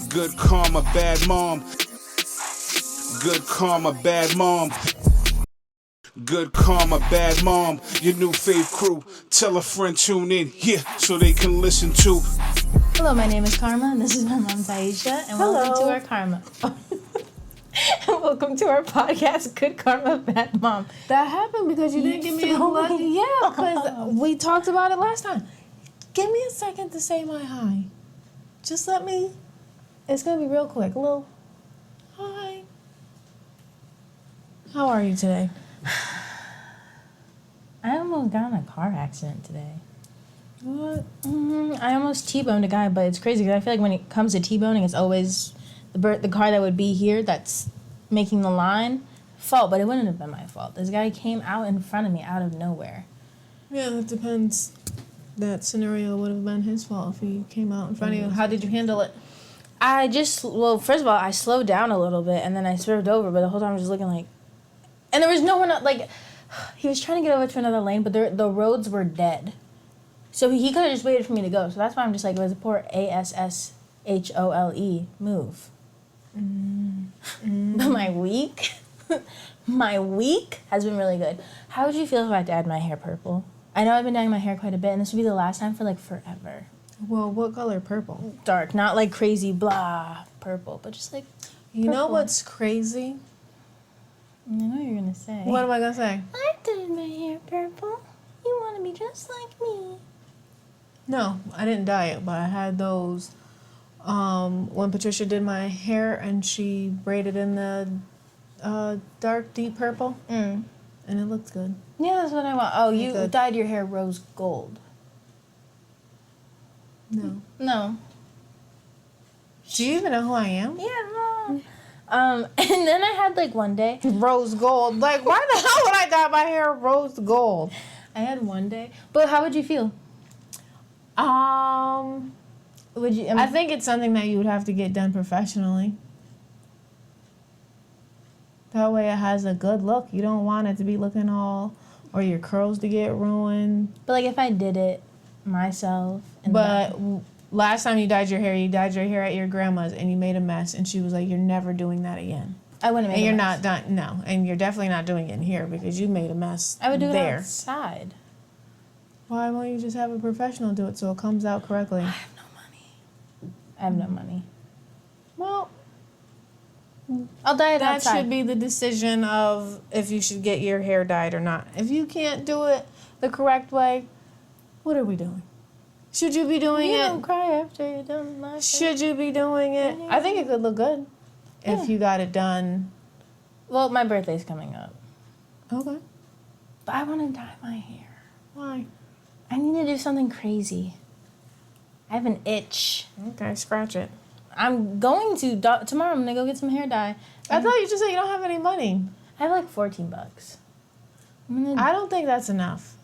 Good karma, bad mom. Good karma, bad mom. Good karma, bad mom. Your new fave crew. Tell a friend tune in here so they can listen to. Hello, my name is Karma, and this is my mom, Tihesha, and welcome to our Karma. Welcome to our podcast, Good Karma, Bad Mom. That happened because you didn't give me a lucky. Yeah, because we talked about it last time. Give me a second to say my hi. Just let me. It's gonna be real quick. A little hi. How are you today? I almost got in a car accident today. What? I almost T-boned a guy, but it's crazy because I feel like when it comes to T-boning, it's always the car that would be here that's making the line fault, but it wouldn't have been my fault. This guy came out in front of me out of nowhere. Yeah, it depends. That scenario would have been his fault if he came out in front of you. How did you handle it? First of all, I slowed down a little bit, and then I swerved over, but the whole time I was just looking like... And there was no one, like... He was trying to get over to another lane, but the roads were dead. So he could have just waited for me to go. So that's why I'm just like, it was a poor ASSHOLE move. But my week has been really good. How would you feel if I dyed my hair purple? I know I've been dyeing my hair quite a bit, and this would be the last time for, like, forever. Well, what color purple? Dark, not, like, crazy blah purple, but just, like, You know purple. what's crazy? I know what you're going to say. What am I going to say? I dyed my hair purple. You want to be just like me. No, I didn't dye it, but I had those when Patricia did my hair and she braided in the dark, deep purple. And it looked good. Yeah, that's what I want. Oh, you Good. dyed your hair rose gold. No. No. Do you even know who I am? Yeah, no. And then I had, like, one day. Rose gold. Like, why the hell would I dye my hair rose gold? I had one day. But how would you feel? Would you? I think it's something that you would have to get done professionally. That way it has a good look. You don't want it to be looking all, or your curls to get ruined. But, like, if I did it myself. But last time you dyed your hair at your grandma's and you made a mess, and she was like, "You're never doing that again." I wouldn't make And a you're mess. not done. No, and you're definitely not doing it in here because you made a mess. I would do it there. outside. Why won't you just have a professional do it so it comes out correctly? I have no money. Well, I'll dye it that outside. should be the decision of if you should get your hair dyed or not. If you can't do it the correct way, what are we doing? Should you be doing You it? don't cry after you're done my face. Should you be doing it? I think it could look good if you got it done. Well, my birthday's coming up. Okay. But I want to dye my hair. Why? I need to do something crazy. I have an itch. Okay, scratch it. I'm going to, tomorrow I'm going to go get some hair dye. I thought you just said you don't have any money. I have like $14. I don't think that's enough.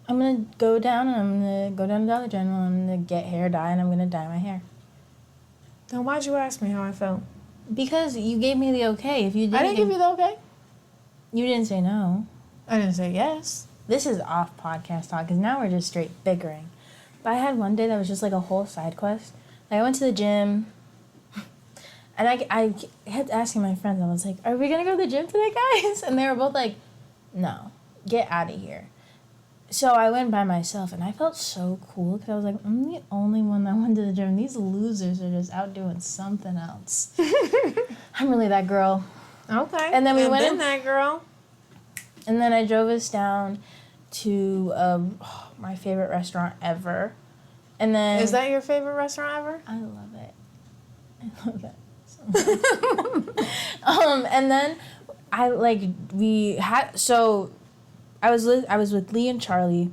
I'm going to go down and I'm going to go down to Dollar General and I'm going to get hair dye and I'm going to dye my hair. Then why'd you ask me how I felt? Because you gave me the okay. If you didn't, I didn't give you the okay. You didn't say no. I didn't say yes. This is off podcast talk because now we're just straight bickering. But I had one day that was just like a whole side quest. Like I went to the gym and I kept asking my friends, I was like, are we going to go to the gym today, guys? And they were both like, no, get out of here. So I went by myself and I felt so cool because I was like, I'm the only one that went to the gym. These losers are just out doing something else. I'm really that girl. Okay. And then we went in, that girl. and then I drove us down to my favorite restaurant ever. And then Is that your favorite restaurant ever? I love it. I love it so much. And then I was with Lee and Charlie,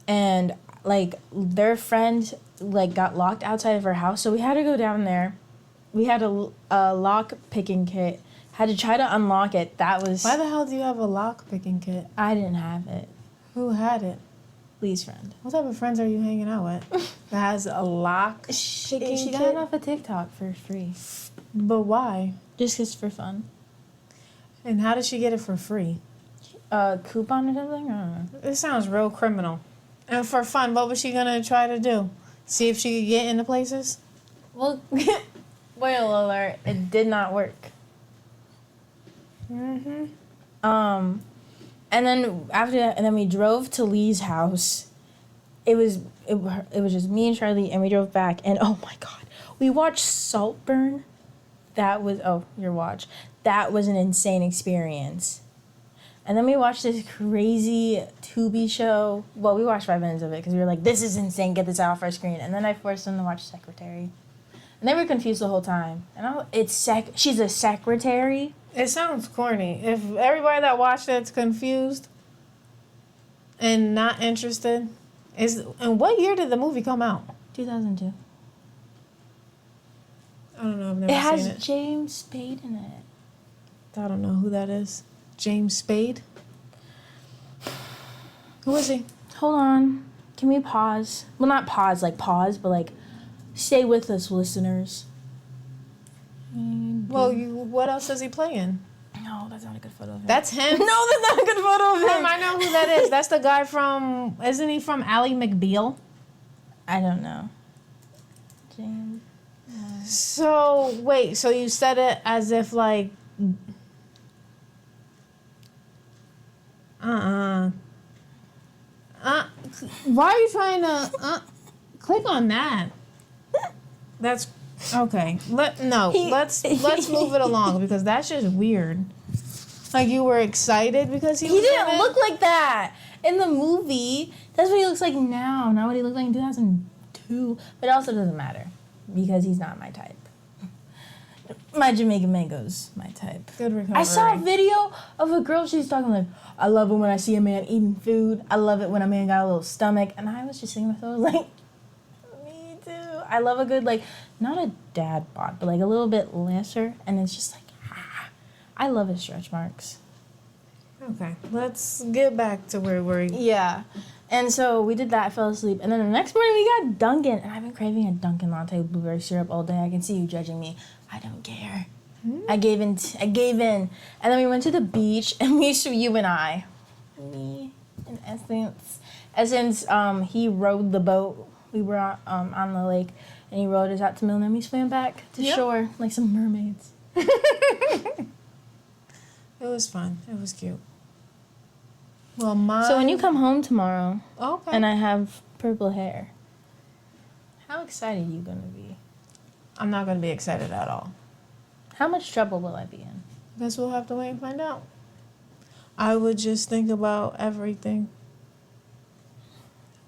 and like their friend like got locked outside of her house, so we had to go down there. We had a lock picking kit. Had to try to unlock it. That was Why the hell do you have a lock picking kit? I didn't have it. Who had it? Lee's friend. What type of friends are you hanging out with? That has a lock picking She got kit? it off of TikTok for free. But why? Just 'cause for fun. And how did she get it for free? Coupon or something? I don't know. It sounds real criminal. And for fun, what was she gonna try to do? See if she could get into places? Well, spoiler alert, it did not work. Mm-hmm. And then after that, and then we drove to Lee's house. It was just me and Charlie, and we drove back, and oh my god, we watched Saltburn. That was That was an insane experience. And then we watched this crazy Tubi show. Well, we watched 5 minutes of it because we were like, this is insane, get this out off our screen. And then I forced them to watch Secretary. And they were confused the whole time. And she's a secretary. It sounds corny. If everybody that watched it's confused and not interested, and what year did the movie come out? 2002. I don't know. I've never It has seen it. James Spade in it. I don't know who that is. James Spade. Who is he? Hold on. Can we pause? Well, not pause, but like stay with us, listeners. Well, what else is he playing? No, that's not a good photo of him. That's him. No, that's not a good photo of him. I know who that is. That's the guy from. Isn't he from Ally McBeal? I don't know. James. So wait. So you said it as if like. Why are you trying to click on that? That's okay. Let's move it along because that's just weird. Like you were excited because he was didn't look like that in the movie. That's what he looks like now. Not what he looked like in 2002. But it also doesn't matter because he's not my type. My Jamaican mango's my type. Good recovery. I saw a video of a girl. She's talking like, I love it when I see a man eating food. I love it when a man got a little stomach. And I was just thinking to myself, like, me too. I love a good, like, not a dad bod, but like a little bit lesser. And it's just like, I love his stretch marks. Okay, let's get back to where we're. Yeah. And so we did that, fell asleep. And then the next morning we got Dunkin'. And I've been craving a Dunkin' latte with blueberry syrup all day. I can see you judging me. I don't care. I gave in. And then we went to the beach, and me and Essence, he rowed the boat. We were on the lake, and he rowed us out to Mill, and then we swam back to shore like some mermaids. It was fun. It was cute. Well, So when you come home tomorrow, okay, and I have purple hair, how excited are you gonna be? I'm not gonna be excited at all. How much trouble will I be in? Guess we'll have to wait and find out. I would just think about everything.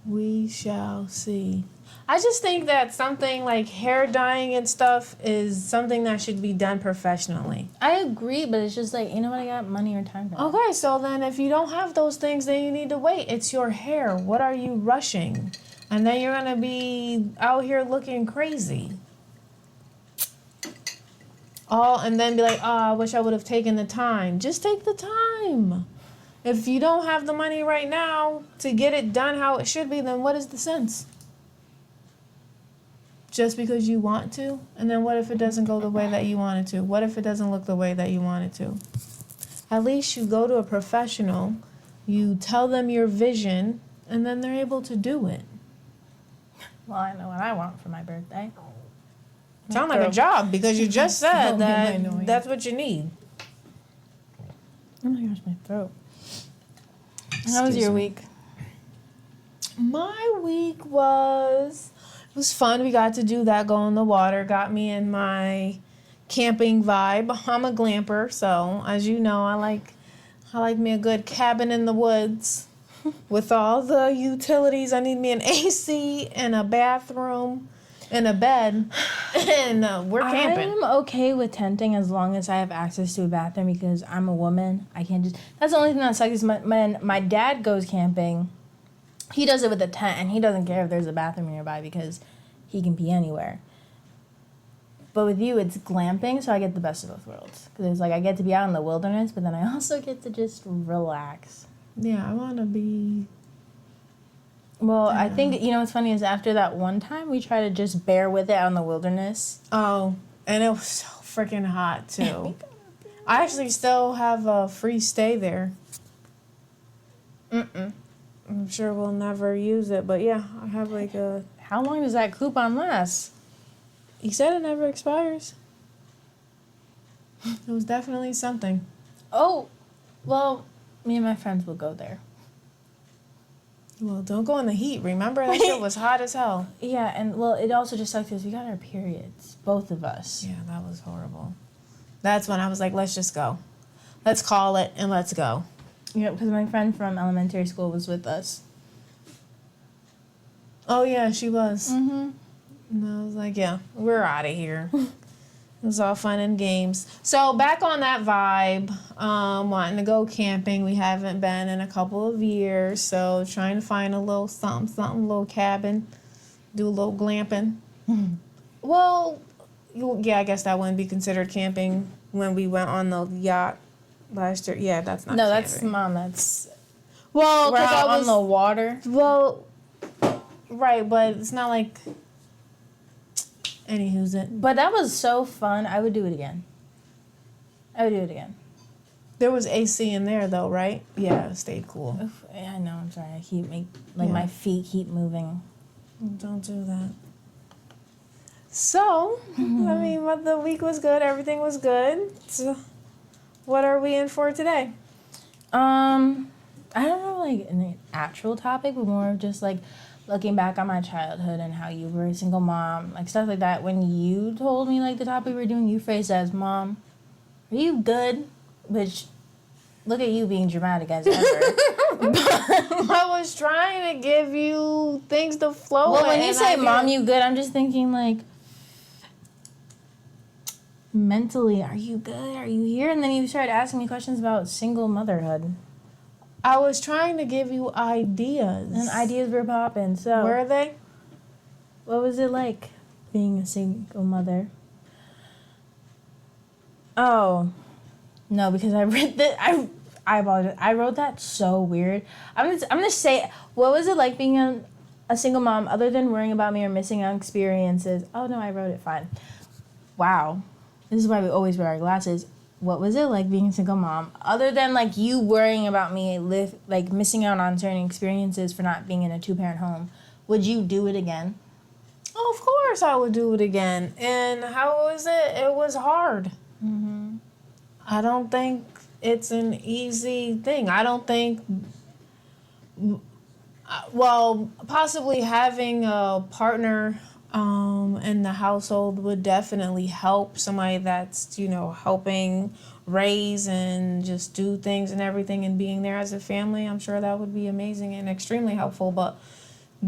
We shall see. I just think that something like hair dyeing and stuff is something that should be done professionally. I agree, but it's just like, you know what, I got money or time for that. Okay, so then if you don't have those things, then you need to wait. It's your hair. What are you rushing? And then you're going to be out here looking crazy. And then be like, oh, I wish I would have taken the time. Just take the time. If you don't have the money right now to get it done how it should be, then what is the sense? Just because you want to? And then what if it doesn't go the way that you want it to? What if it doesn't look the way that you want it to? At least you go to a professional, you tell them your vision, and then they're able to do it. Well, I know what I want for my birthday. Sound like a job because you just said that that's what you need. Oh my gosh, my throat. How was your week? My week was fun. We got to do that, go in the water, got me in my camping vibe. I'm a glamper, so as you know, I like me a good cabin in the woods with all the utilities. I need me an AC and a bathroom and a bed, and we're camping. I'm okay with tenting as long as I have access to a bathroom because I'm a woman. I can't just. That's the only thing that sucks is my dad goes camping. He does it with a tent, and he doesn't care if there's a bathroom nearby because he can pee anywhere. But with you, it's glamping, so I get the best of both worlds. Because it's like I get to be out in the wilderness, but then I also get to just relax. Yeah, I want to be... Well, I think, you know what's funny is after that one time, we tried to just bear with it out in the wilderness. Oh, and it was so freaking hot, too. I actually still have a free stay there. I'm sure we'll never use it, but yeah, I have like a... How long does that coupon last? He said it never expires. It was definitely something. Oh, well, me and my friends will go there. Well, don't go in the heat. Remember, that shit was hot as hell. Yeah, and well, it also just sucks because we got our periods, both of us. Yeah, that was horrible. That's when I was like, let's just go. Let's call it and let's go. Yeah, because my friend from elementary school was with us. Oh, yeah, she was. Mm-hmm. And I was like, yeah, we're out of here. It was all fun and games. So back on that vibe, wanting to go camping. We haven't been in a couple of years, so trying to find a little something, a little cabin, do a little glamping. Well, yeah, I guess that wouldn't be considered camping when we went on the yacht last year. Yeah, that's not. No, camping. that's Mom. That's well, we're because out I was on the water. well, right, but it's not like. Anywho's it. But that was so fun. I would do it again. There was AC in there though, right? Yeah, it stayed cool. Oof, yeah, I know. I'm sorry. I keep my feet keep moving. Don't do that. So, I mean, but the week was good. Everything was good. So, what are we in for today? I don't know, like an actual topic, but more of just like looking back on my childhood and how you were a single mom, like stuff like that. When you told me like the topic we were doing, you phrased it as, "Mom, are you good?" Which, look at you being dramatic as ever. I was trying to give you things to flow. Well, when you say, "Mom, you good?" I'm just thinking like, mentally, are you good? Are you here? And then you started asking me questions about single motherhood. I was trying to give you ideas. And ideas were popping. So were they? What was it like being a single mother? Oh, no, because I read that. I apologize. I wrote that so weird. I'm gonna say, what was it like being a single mom, other than worrying about me or missing out experiences? Oh no, I wrote it fine. Wow, this is why we always wear our glasses. What was it like being a single mom, other than like you worrying about me like missing out on certain experiences for not being in a 2-parent home? Would you do it again? Oh, of course I would do it again. And how was it? It was hard. Mm-hmm. I don't think it's an easy thing. I don't think, well, possibly having a partner in the household would definitely help. Somebody that's, helping raise and just do things and everything and being there as a family. I'm sure that would be amazing and extremely helpful. But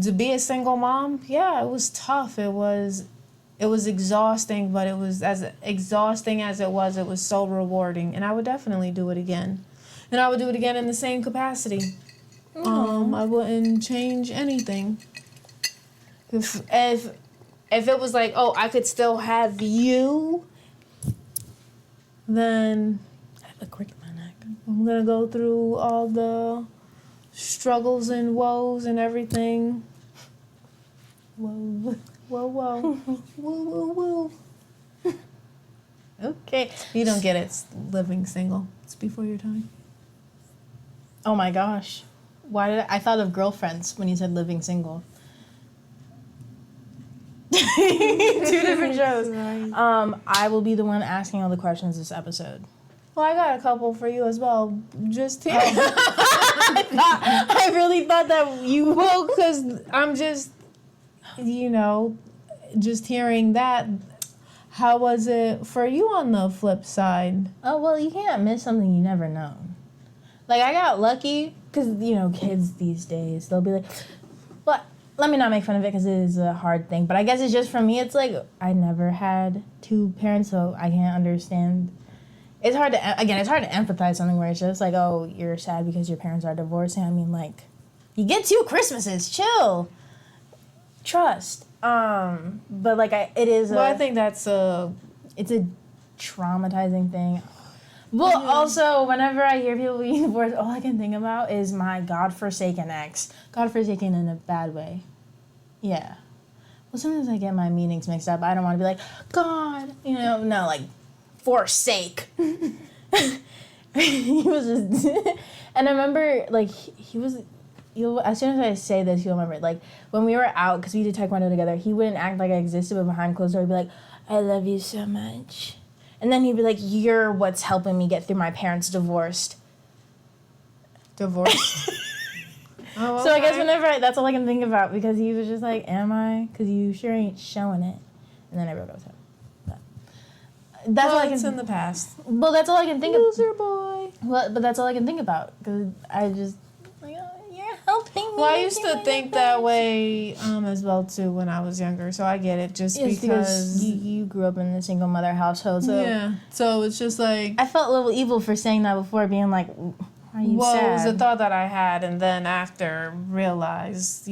to be a single mom, yeah, it was tough. It was exhausting, but it was as exhausting as it was so rewarding. And I would definitely do it again. And I would do it again in the same capacity. I wouldn't change anything. If it was like, oh, I could still have you, then I have a crick in my neck. I'm going to go through all the struggles and woes and everything. Whoa, whoa, whoa. Woo, woo, woo. Okay. You don't get it. It's living single. It's before your time. Oh my gosh. Why did I thought of Girlfriends when you said living single. 2 different shows. I will be the one asking all the questions this episode. Well, I got a couple for you as well. Just here. I really thought that you... Well, because I'm just, just hearing that. How was it for you on the flip side? Oh, well, you can't miss something you never know. Like, I got lucky because, kids these days, they'll be like... Well, let me not make fun of it because it is a hard thing. But I guess it's just, for me, it's like I never had 2 parents, so I can't understand. It's hard to empathize something where it's just like, oh, you're sad because your parents are divorcing. I mean, like, you get 2 Christmases. Chill. Trust. But, like, it is I think that's it's a traumatizing thing. Well, also, whenever I hear people being divorced, all I can think about is my godforsaken ex. Godforsaken in a bad way. Yeah. Well, sometimes I get my meanings mixed up. I don't want to be like, God, no, like, forsake. He was just... And I remember, like, he was... you'll as soon as I say this, you'll remember it. Like when we were out, because we did taekwondo together, he wouldn't act like I existed, but behind closed doors, he'd be like, "I love you so much," and then he'd be like, "You're what's helping me get through my parents' divorced." Divorced. Oh, So I guess that's all I can think about, because he was just like, "Am I? Because you sure ain't showing it." And then I broke up with him. But that's all I can. It's in the past. Well, that's all I can think of. Loser boy. Well, but that's all I can think about, because I just like, oh, you're helping me. Well, I used to think that way as well too when I was younger. So I get it, just Yes, because you grew up in a single mother household, so yeah. So it's just like, I felt a little evil for saying that before, being like, "Are you well, sad?" it was a thought that I had, and then after realized,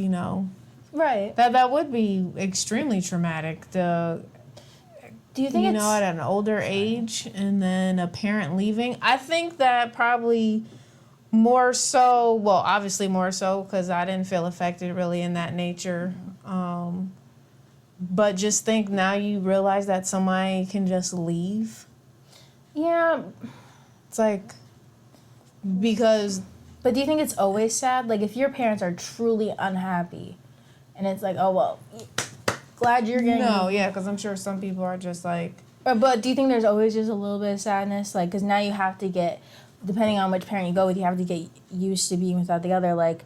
Right. that would be extremely traumatic. Do you think At an older age, and then a parent leaving. I think that probably more so. Well, obviously more so because I didn't feel affected really in that nature. But just think now you realize that somebody can just leave. Yeah. It's like, because But do you think it's always sad? Like, if your parents are truly unhappy, and it's like, oh well, glad you're getting. no, yeah, because I'm sure some people are just like. But do you think there's always just a little bit of sadness? Like, because now you have to get, depending on which parent you go with, you have to get used to being without the other. Like,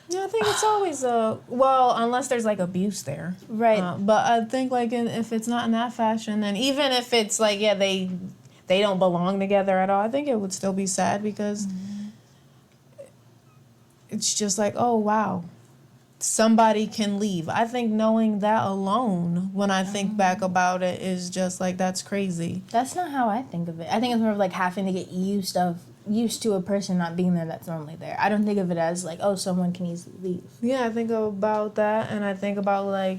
Yeah, I think it's always unless there's like abuse there, right. but I think like if it's not in that fashion, then even if it's like they don't belong together at all, I think it would still be sad because it's just like, oh wow, somebody can leave. I think knowing that alone, when I think back about it, is just like, that's crazy. That's not how I think of it. I think it's more of like having to get used to a person not being there that's normally there. I don't think of it as like, oh, someone can easily leave. Yeah, I think about that, and I think about like,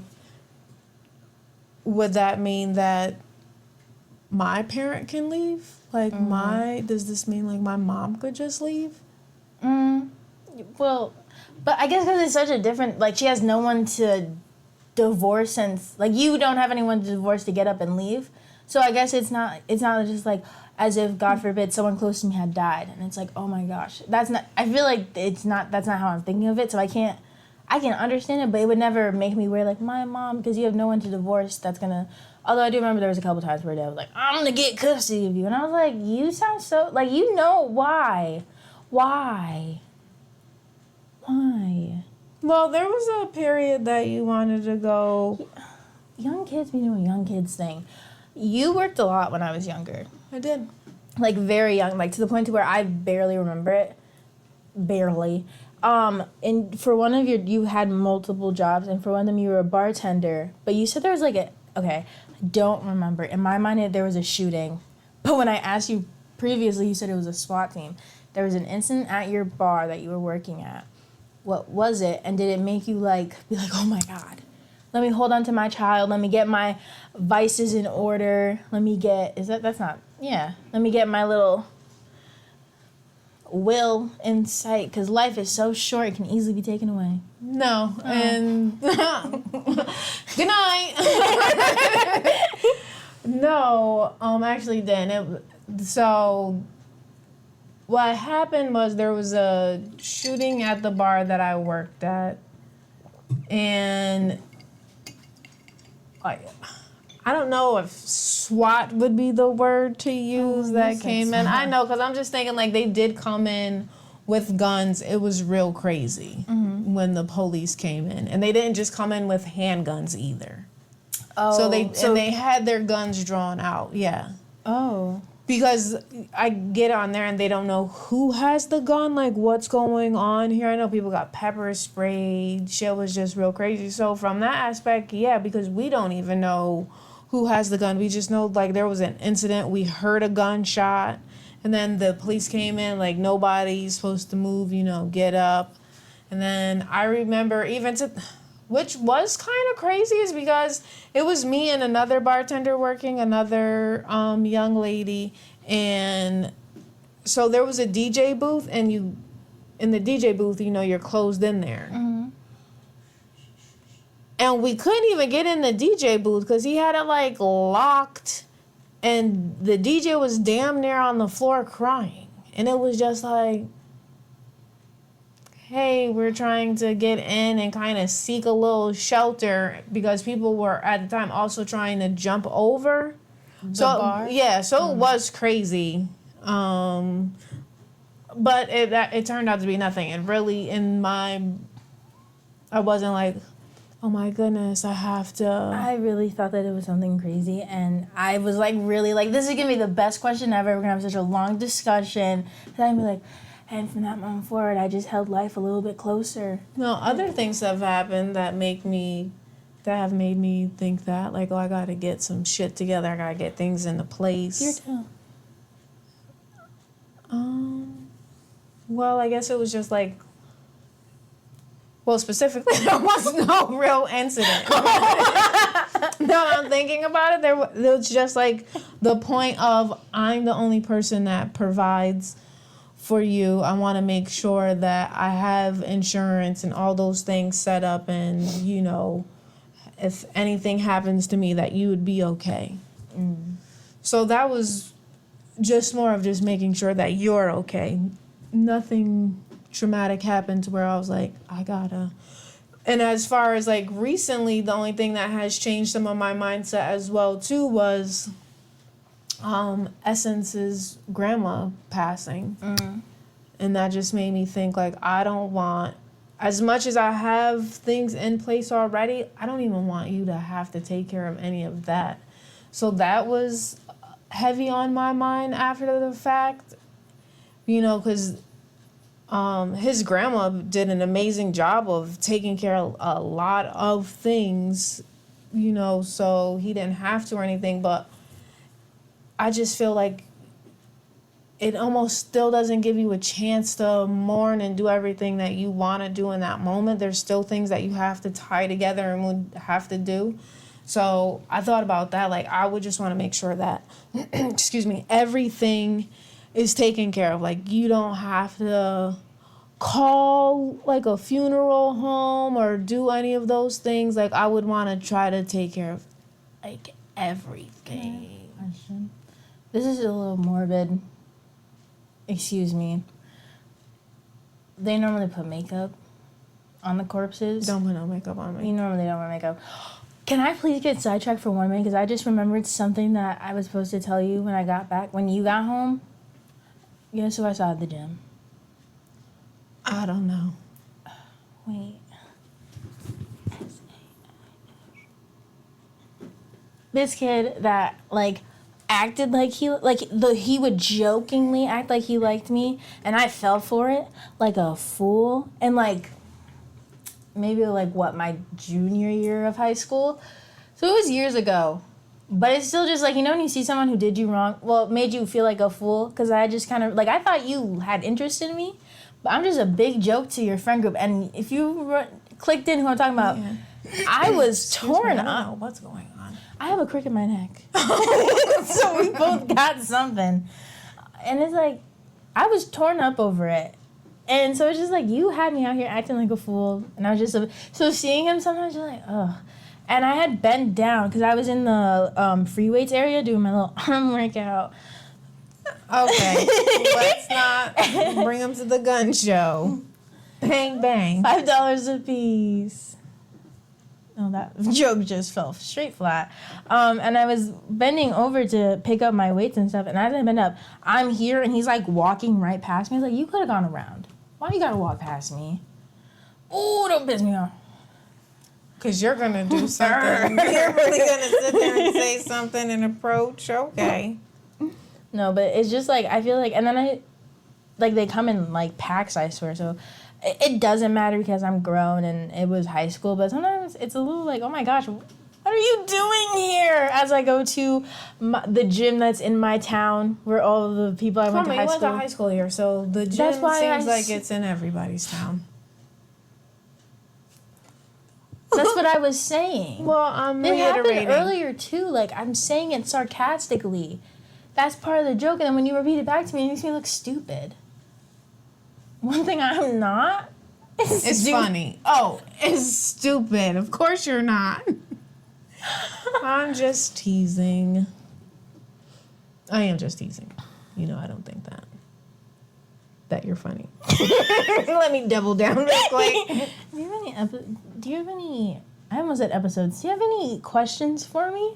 would that mean that my parent can leave? Like does this mean like my mom could just leave? Well, but I guess because it's such a different, like, she has no one to divorce, since, like, you don't have anyone to divorce to get up and leave. So I guess it's not just like as if, God forbid, someone close to me had died, and it's like, oh my gosh, that's not, I feel like that's not how I'm thinking of it. So I can understand it, but it would never make me worry like my mom, because you have no one to divorce that's gonna. Although I do remember there was a couple times where Dad was like, I'm gonna get custody of you, and I was like, you sound so like, why. Well, there was a period that you wanted to go. Young kids be doing young kids thing. You worked a lot when I was younger. I did. Like, very young, like to the point to where I barely remember it. Barely. And for one of you had multiple jobs, and for one of them you were a bartender. But you said there was like I don't remember. In my mind, there was a shooting. But when I asked you previously, you said it was a SWAT team. There was an incident at your bar that you were working at. What was it? And did it make you like be like, oh my God, let me hold on to my child. Let me get my vices in order. Let me get, let me get my little will in sight, because life is so short, it can easily be taken away. No. And good night. No, actually didn't. So what happened was there was a shooting at the bar that I worked at, and I don't know if SWAT would be the word to use that came in. I know, because I'm just thinking like they did come in with guns. It was real crazy when the police came in, and they didn't just come in with handguns either. Oh, so they had their guns drawn out. Yeah. Oh. Because I get on there and they don't know who has the gun, like what's going on here. I know people got pepper sprayed. Shit was just real crazy. So from that aspect, yeah, because we don't even know who has the gun. We just know like there was an incident. We heard a gunshot, and then the police came in like nobody's supposed to move, get up. And then I remember which was kind of crazy, is because it was me and another bartender working, another young lady, and so there was a DJ booth, and in the DJ booth, you're closed in there. Mm-hmm. And we couldn't even get in the DJ booth because he had it like locked, and the DJ was damn near on the floor crying, and it was just like, hey, we're trying to get in and kind of seek a little shelter because people were at the time also trying to jump over. The bar? Yeah, so it was crazy. But it turned out to be nothing. And really, I wasn't like, oh my goodness, I have to. I really thought that it was something crazy, and I was like, really, like, this is gonna be the best question ever. We're gonna have such a long discussion. And I'd be like, and from that moment forward, I just held life a little bit closer. No, other things have happened that have made me think that, like, oh, I gotta get some shit together. I gotta get things into place. Your turn. Well, I guess it was just like, well, specifically, there was no real incident. No, I'm thinking about it. There was just like the point of, I'm the only person that provides for you. I want to make sure that I have insurance and all those things set up, and, you know, if anything happens to me, that you would be okay. So that was just more of just making sure that you're okay. Nothing traumatic happened to where I was like, I gotta. And as far as like recently, the only thing that has changed some of my mindset as well too was Essence's grandma passing. And that just made me think, like, I don't want, as much as I have things in place already, I don't even want you to have to take care of any of that. So that was heavy on my mind after the fact, you know, because his grandma did an amazing job of taking care of a lot of things, you know, so he didn't have to or anything. But I just feel like it almost still doesn't give you a chance to mourn and do everything that you want to do in that moment. There's still things that you have to tie together and would have to do. So I thought about that. Like, I would just want to make sure that, excuse me, everything is taken care of. Like, you don't have to call, like, a funeral home or do any of those things. Like, I would want to try to take care of, like, everything. Question. This is a little morbid. Excuse me. They normally put makeup on the corpses. Don't put no makeup on me. You normally don't wear makeup. Can I please get sidetracked for 1 minute? Because I just remembered something that I was supposed to tell you when I got back. When you got home, guess who I saw at the gym? I don't know. Wait. This kid that, like, acted like he would jokingly act like he liked me, and I fell for it like a fool. And, like, maybe, like, what, my junior year of high school? So it was years ago. But it's still just, like, you know when you see someone who did you wrong? Well, it made you feel like a fool, because I just kind of, like, I thought you had interest in me, but I'm just a big joke to your friend group. And if you clicked in who I'm talking about, I was torn up. I don't know what's going on. I have a crick in my neck. So we both got something. And it's like, I was torn up over it. And so it's just like, you had me out here acting like a fool. And I was just, so seeing him sometimes, you're like, ugh. And I had bent down because I was in the free weights area doing my little arm workout. Okay, let's not bring them to the gun show. Bang, bang. $5 a piece. Oh, that joke just fell straight flat. And I was bending over to pick up my weights and stuff, and as I bend up, I'm here, and he's, like, walking right past me. He's like, you could have gone around. Why you gotta walk past me? Ooh, don't piss me off. Because you're going to do something. You're really going to sit there and say something and approach. Okay. No, but it's just, like, I feel like, and then they come in, like, packs, I swear, so it doesn't matter because I'm grown and it was high school, but sometimes it's a little like, oh my gosh, what are you doing here? As I go to the gym that's in my town where all of the people I went to high school. You went to high school here, so the gym seems like it's in everybody's town. That's what I was saying. Well, I'm reiterating. reiterating. It happened earlier too. Like, I'm saying it sarcastically. That's part of the joke, and then when you repeat it back to me, it makes me look stupid. One thing I'm not is it's funny. Oh, it's stupid. Of course you're not. I'm just teasing. I am just teasing. You know, I don't think that. that you're funny. Let me double down real quick. Do you have any, I almost said episodes. Do you have any questions for me?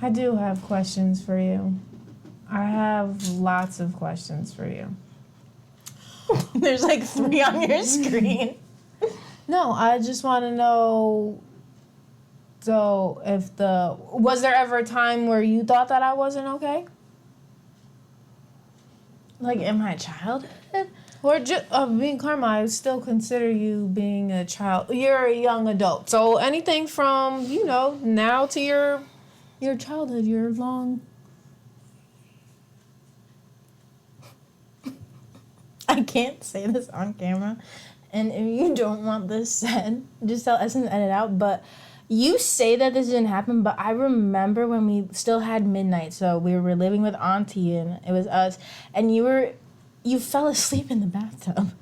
I do have questions for you. I have lots of questions for you. There's like 3 on your screen. No, I just want to know. So, was there ever a time where you thought that I wasn't okay? Like in my childhood? Or just being Karma, I still consider you being a child. You're a young adult. So anything from, now to your childhood, your long. I can't say this on camera. And if you don't want this said, just tell us and edit out. But you say that this didn't happen, but I remember when we still had midnight. So we were living with Auntie and it was us. And you fell asleep in the bathtub.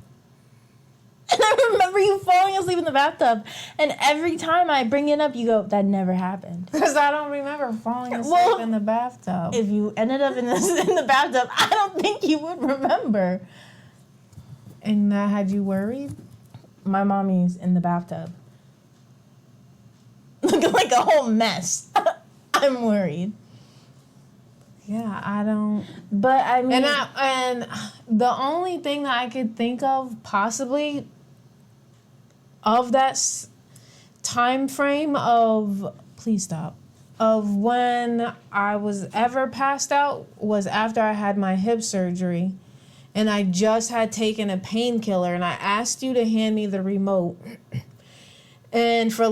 And I remember you falling asleep in the bathtub. And every time I bring it up, you go, that never happened. Because I don't remember falling asleep in the bathtub. If you ended up in the bathtub, I don't think you would remember. And that had you worried? My mommy's in the bathtub. Looking like a whole mess. I'm worried. Yeah, I don't. But I mean, and the only thing that I could think of possibly of that time frame of please stop of when I was ever passed out was after I had my hip surgery, and I just had taken a painkiller, and I asked you to hand me the remote, and for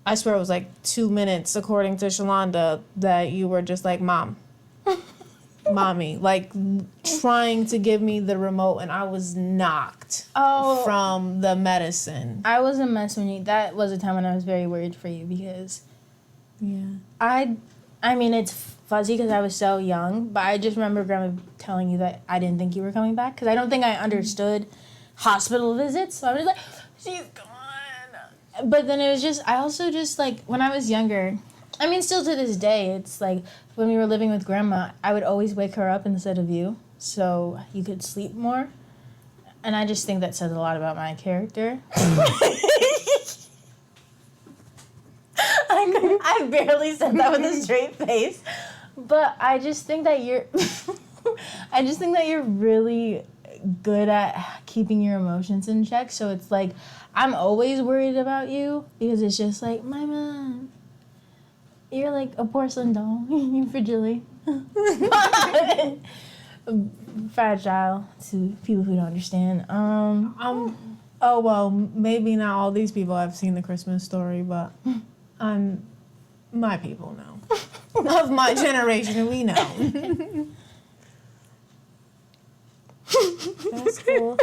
I swear it was 2 minutes, according to Shalonda, that you were just like, Mom, Mommy, trying to give me the remote, and I was knocked from the medicine. I was a mess that was a time when I was very worried for you because I mean, it's fuzzy because I was so young, but I just remember Grandma telling you that I didn't think you were coming back because I don't think I understood hospital visits. So I was like, she's gone. But then it was I also when I was younger, I mean, still to this day, it's when we were living with Grandma, I would always wake her up instead of you so you could sleep more. And I just think that says a lot about my character. I barely said that with a straight face. But I just think that you're really good at keeping your emotions in check. So it's I'm always worried about you because it's just my mom. You're like a porcelain doll. You're fragile. Fragile to people who don't understand. Oh, well, maybe not all these people have seen The Christmas Story, but my people know. Of my generation, we know. That's cool.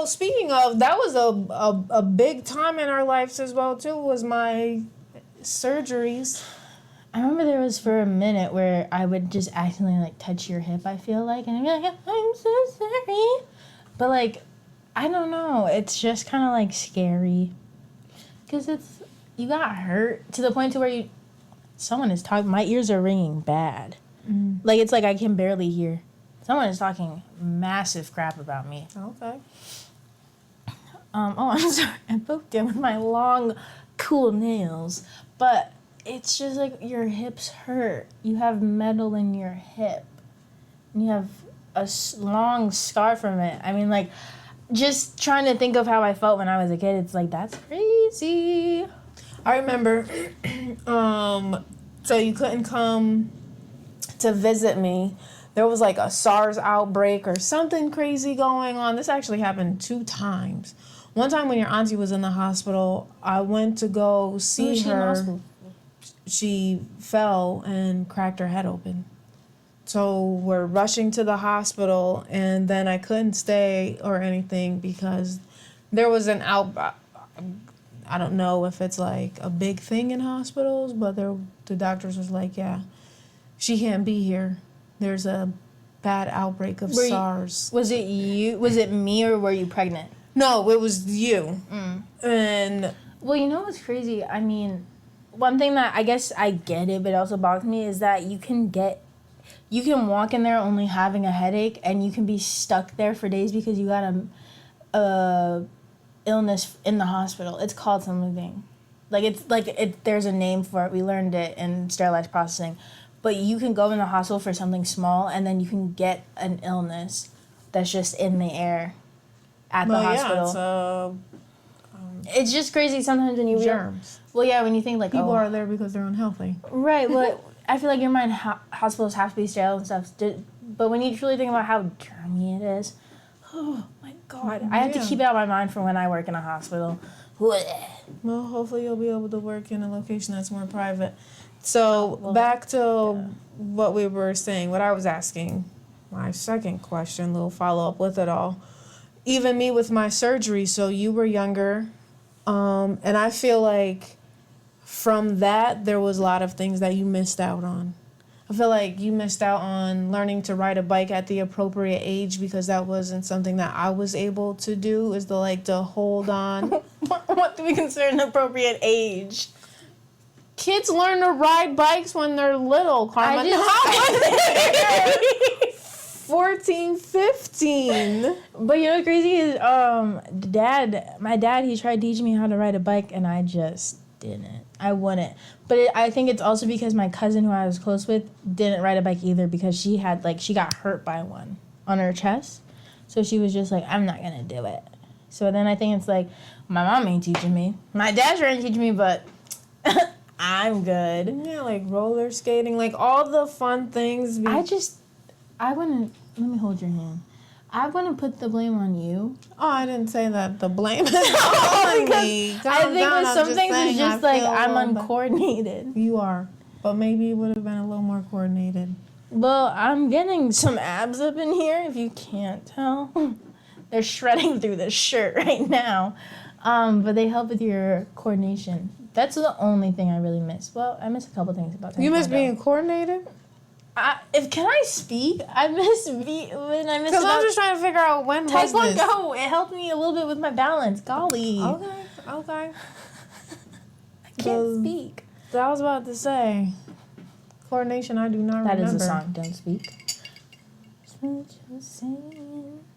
Speaking of, that was a big time in our lives as well, too, was my surgeries. I remember there was for a minute where I would just accidentally touch your hip, I feel like, and I'd be like, I'm so sorry. But I don't know, it's just kind of scary. Because you got hurt to the point to where someone is talking, my ears are ringing bad. Mm. It's I can barely hear. Someone is talking massive crap about me. Okay. I'm sorry. I poked it with my long, cool nails. But it's just your hips hurt. You have metal in your hip. And you have a long scar from it. I mean, just trying to think of how I felt when I was a kid, it's that's crazy. I remember, so you couldn't come to visit me. There was a SARS outbreak or something crazy going on. This actually happened 2 times. One time when your auntie was in the hospital, I went to go see her. She fell and cracked her head open. So we're rushing to the hospital, and then I couldn't stay or anything because there was an outbreak. I don't know if it's a big thing in hospitals, but the doctors was yeah, she can't be here. There's a bad outbreak of SARS. Was it you? Was it me, or were you pregnant? No, it was you. Mm. And well, you know what's crazy? I mean, one thing that I guess I get it, but it also bothers me is that you can walk in there only having a headache, and you can be stuck there for days because you got a illness in the hospital. It's called something. There's a name for it. We learned it in sterilized processing. But you can go in the hospital for something small, and then you can get an illness that's just in the air at the hospital. It's just crazy sometimes when you germs. Well, yeah, when you think like People are there because they're unhealthy. Right. Well, I feel like your mind hospitals have to be sterile and stuff. But when you truly think about how germy it is, oh my God, I have to keep it out of my mind for when I work in a hospital. Well, hopefully you'll be able to work in a location that's more private. So back to what we were saying, what I was asking, my second question, little follow up with it all. Even me with my surgery, so you were younger, and I feel like from that there was a lot of things that you missed out on. I feel like you missed out on learning to ride a bike at the appropriate age because that wasn't something that I was able to do. Is to hold on. What do we consider an appropriate age? Kids learn to ride bikes when they're little, Karma. 14, 15. But you know what crazy is, my dad, he tried teaching me how to ride a bike, and I just didn't. I wouldn't. But I think it's also because my cousin who I was close with didn't ride a bike either because she got hurt by one on her chest. So she was just like, I'm not going to do it. So then I think it's like, my mom ain't teaching me. My dad's trying to teach me, but I'm good. Yeah, like roller skating, like all the fun things. I wouldn't, let me hold your hand. I wouldn't put the blame on you. Oh, I didn't say that the blame is on me. I think with some things it's just like I'm uncoordinated. You are. But maybe it would have been a little more coordinated. Well, I'm getting some abs up in here, if you can't tell. They're shredding through this shirt right now. But they help with your coordination. That's the only thing I really miss. Well, I miss a couple things about Taekwondo. You miss being coordinated? Can I speak? I miss when I miss. Because I'm just trying to figure out when was this. Taekwondo. It helped me a little bit with my balance. Golly. Okay. I can't speak. I was about to say, coordination. I do not remember. That is the song. Don't speak.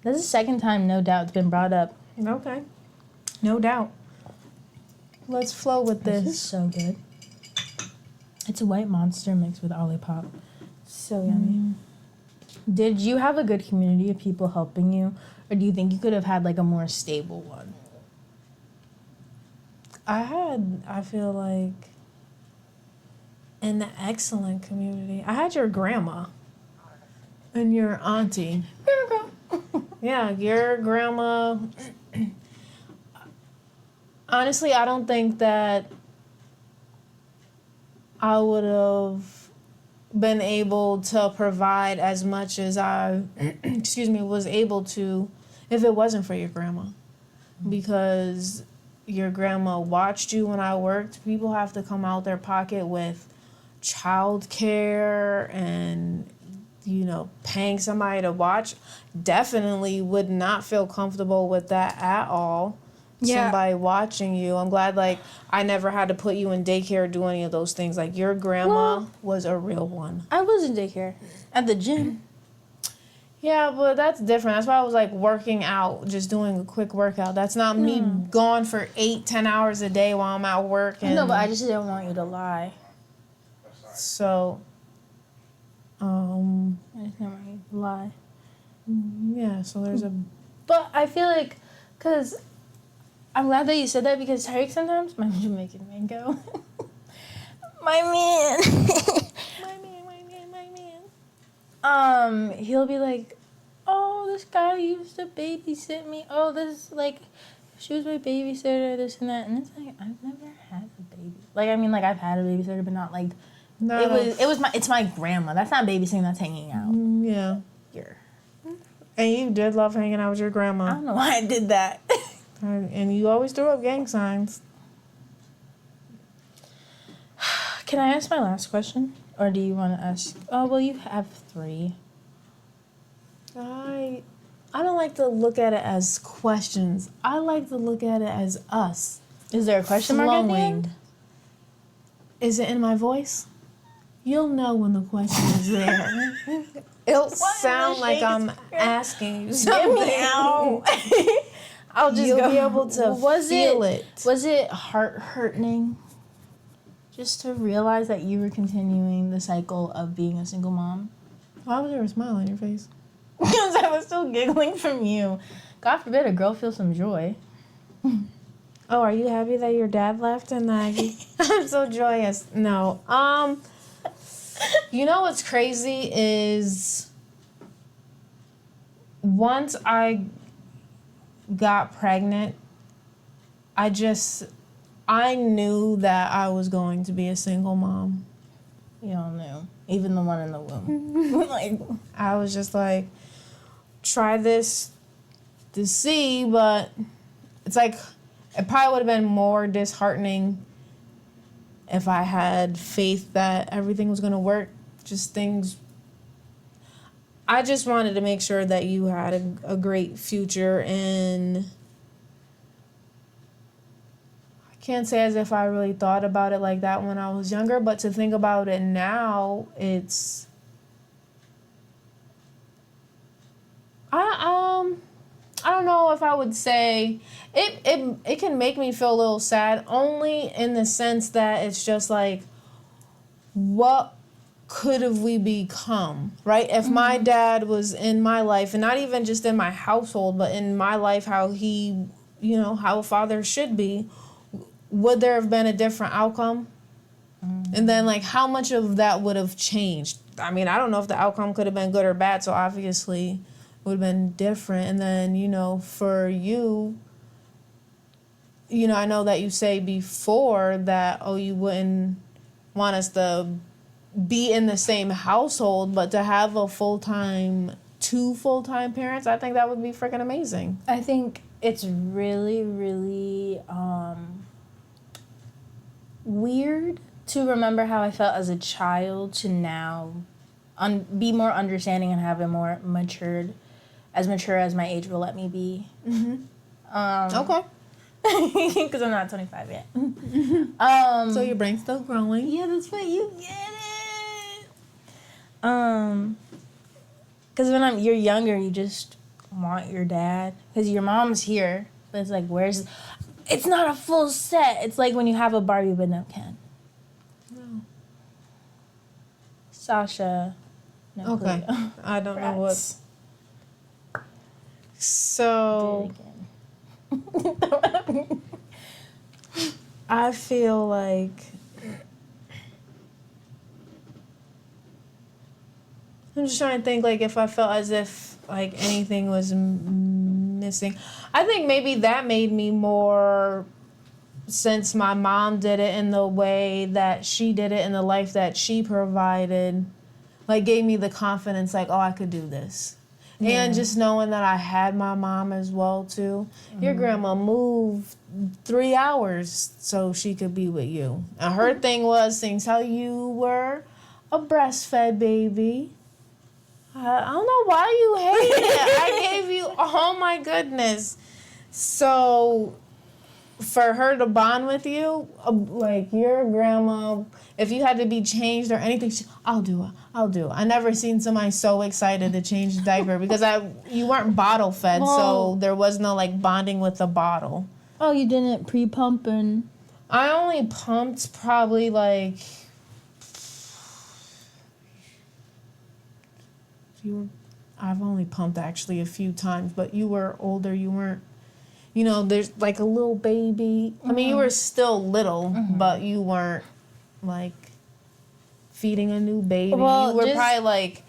That's the second time, no doubt, it's been brought up. Okay. No doubt. Let's flow with this. This is so good. It's a white monster mixed with Olipop. So yummy. Did you have a good community of people helping you? Or do you think you could have had like a more stable one? I feel like, an excellent community. I had your grandma and your auntie. Yeah, your grandma. Honestly, I don't think that I would have been able to provide as much as I, was able to if it wasn't for your grandma. Because your grandma watched you when I worked. People have to come out their pocket with childcare and, paying somebody to watch. Definitely would not feel comfortable with that at all. Yeah. Somebody watching you. I'm glad, I never had to put you in daycare or do any of those things. Your grandma was a real one. I was in daycare. At the gym. Yeah, but that's different. That's why I was, working out, just doing a quick workout. That's not me gone for 8-10 hours a day while I'm at work. No, but I just didn't want you to lie. So, I just didn't want you to lie. Yeah, so there's a... But I feel like, because... I'm glad that you said that because Tariq sometimes, my Jamaican mango, my man, he'll be like, oh, this guy used to babysit me. Oh, this, she was my babysitter, this and that. And it's I've never had a baby. I've had a babysitter, but not it's my grandma. That's not babysitting, that's hanging out. Yeah. Here. And you did love hanging out with your grandma. I don't know why I did that. And you always threw up gang signs. Can I ask my last question? Or do you want to ask? Oh, well, you have 3. I don't like to look at it as questions. I like to look at it as us. Is there a question mark at the end? Is it in my voice? You'll know when the question is there. It'll sound like I'm asking you Get something. me out. I'll just You'll go. be able to feel it. Was it heart-hurtening? Just to realize that you were continuing the cycle of being a single mom? Why was there a smile on your face? Because I was still giggling from you. God forbid a girl feel some joy. Oh, are you happy that your dad left and that I'm so joyous? No. You know what's crazy is once I got pregnant, I knew that I was going to be a single mom. You all knew. Even the one in the womb. Like, I was just like, try this to see, but it's like, it probably would have been more disheartening if I had faith that everything was going to work. I just wanted to make sure that you had a great future, and I can't say as if I really thought about it like that when I was younger, but to think about it now, it's I don't know if I would say it can make me feel a little sad, only in the sense that it's just like, what could have we become, right? If my dad was in my life, and not even just in my household, but in my life, how he, how a father should be, would there have been a different outcome? And then, like, how much of that would have changed? I mean, I don't know if the outcome could have been good or bad, so obviously it would have been different. And then, for you, I know that you say before that, you wouldn't want us to be in the same household, but to have two full-time parents, I think that would be freaking amazing. I think it's really, really weird to remember how I felt as a child to now be more understanding and have a more mature as my age will let me be. Okay. Because I'm not 25 yet. So your brain's still growing. Yeah, that's what you get it. Because when you're younger, you just want your dad. Because your mom's here. But it's like, it's not a full set. It's like when you have a Barbie but no Ken. No. Sasha. No, Okay. Cleo. I don't know Rats. what. So I feel like I'm just trying to think, like, if I felt as if, like, anything was missing. I think maybe that made me more, since my mom did it in the way that she did it, in the life that she provided, like, gave me the confidence, like, I could do this. Yeah. And just knowing that I had my mom as well, too. Mm-hmm. Your grandma moved 3 hours so she could be with you. And her thing was, since how you were a breastfed baby, I don't know why you hate it. I gave you, oh my goodness. So for her to bond with you, like your grandma, if you had to be changed or anything, I'll do it. I never seen somebody so excited to change the diaper because you weren't bottle fed, so there was no like bonding with the bottle. Oh, you didn't pre-pump and... I only pumped probably like... I've only pumped actually a few times, but you were older, you weren't, there's like a little baby. Mm-hmm. I mean, you were still little, but you weren't like feeding a new baby. Well, you were probably like,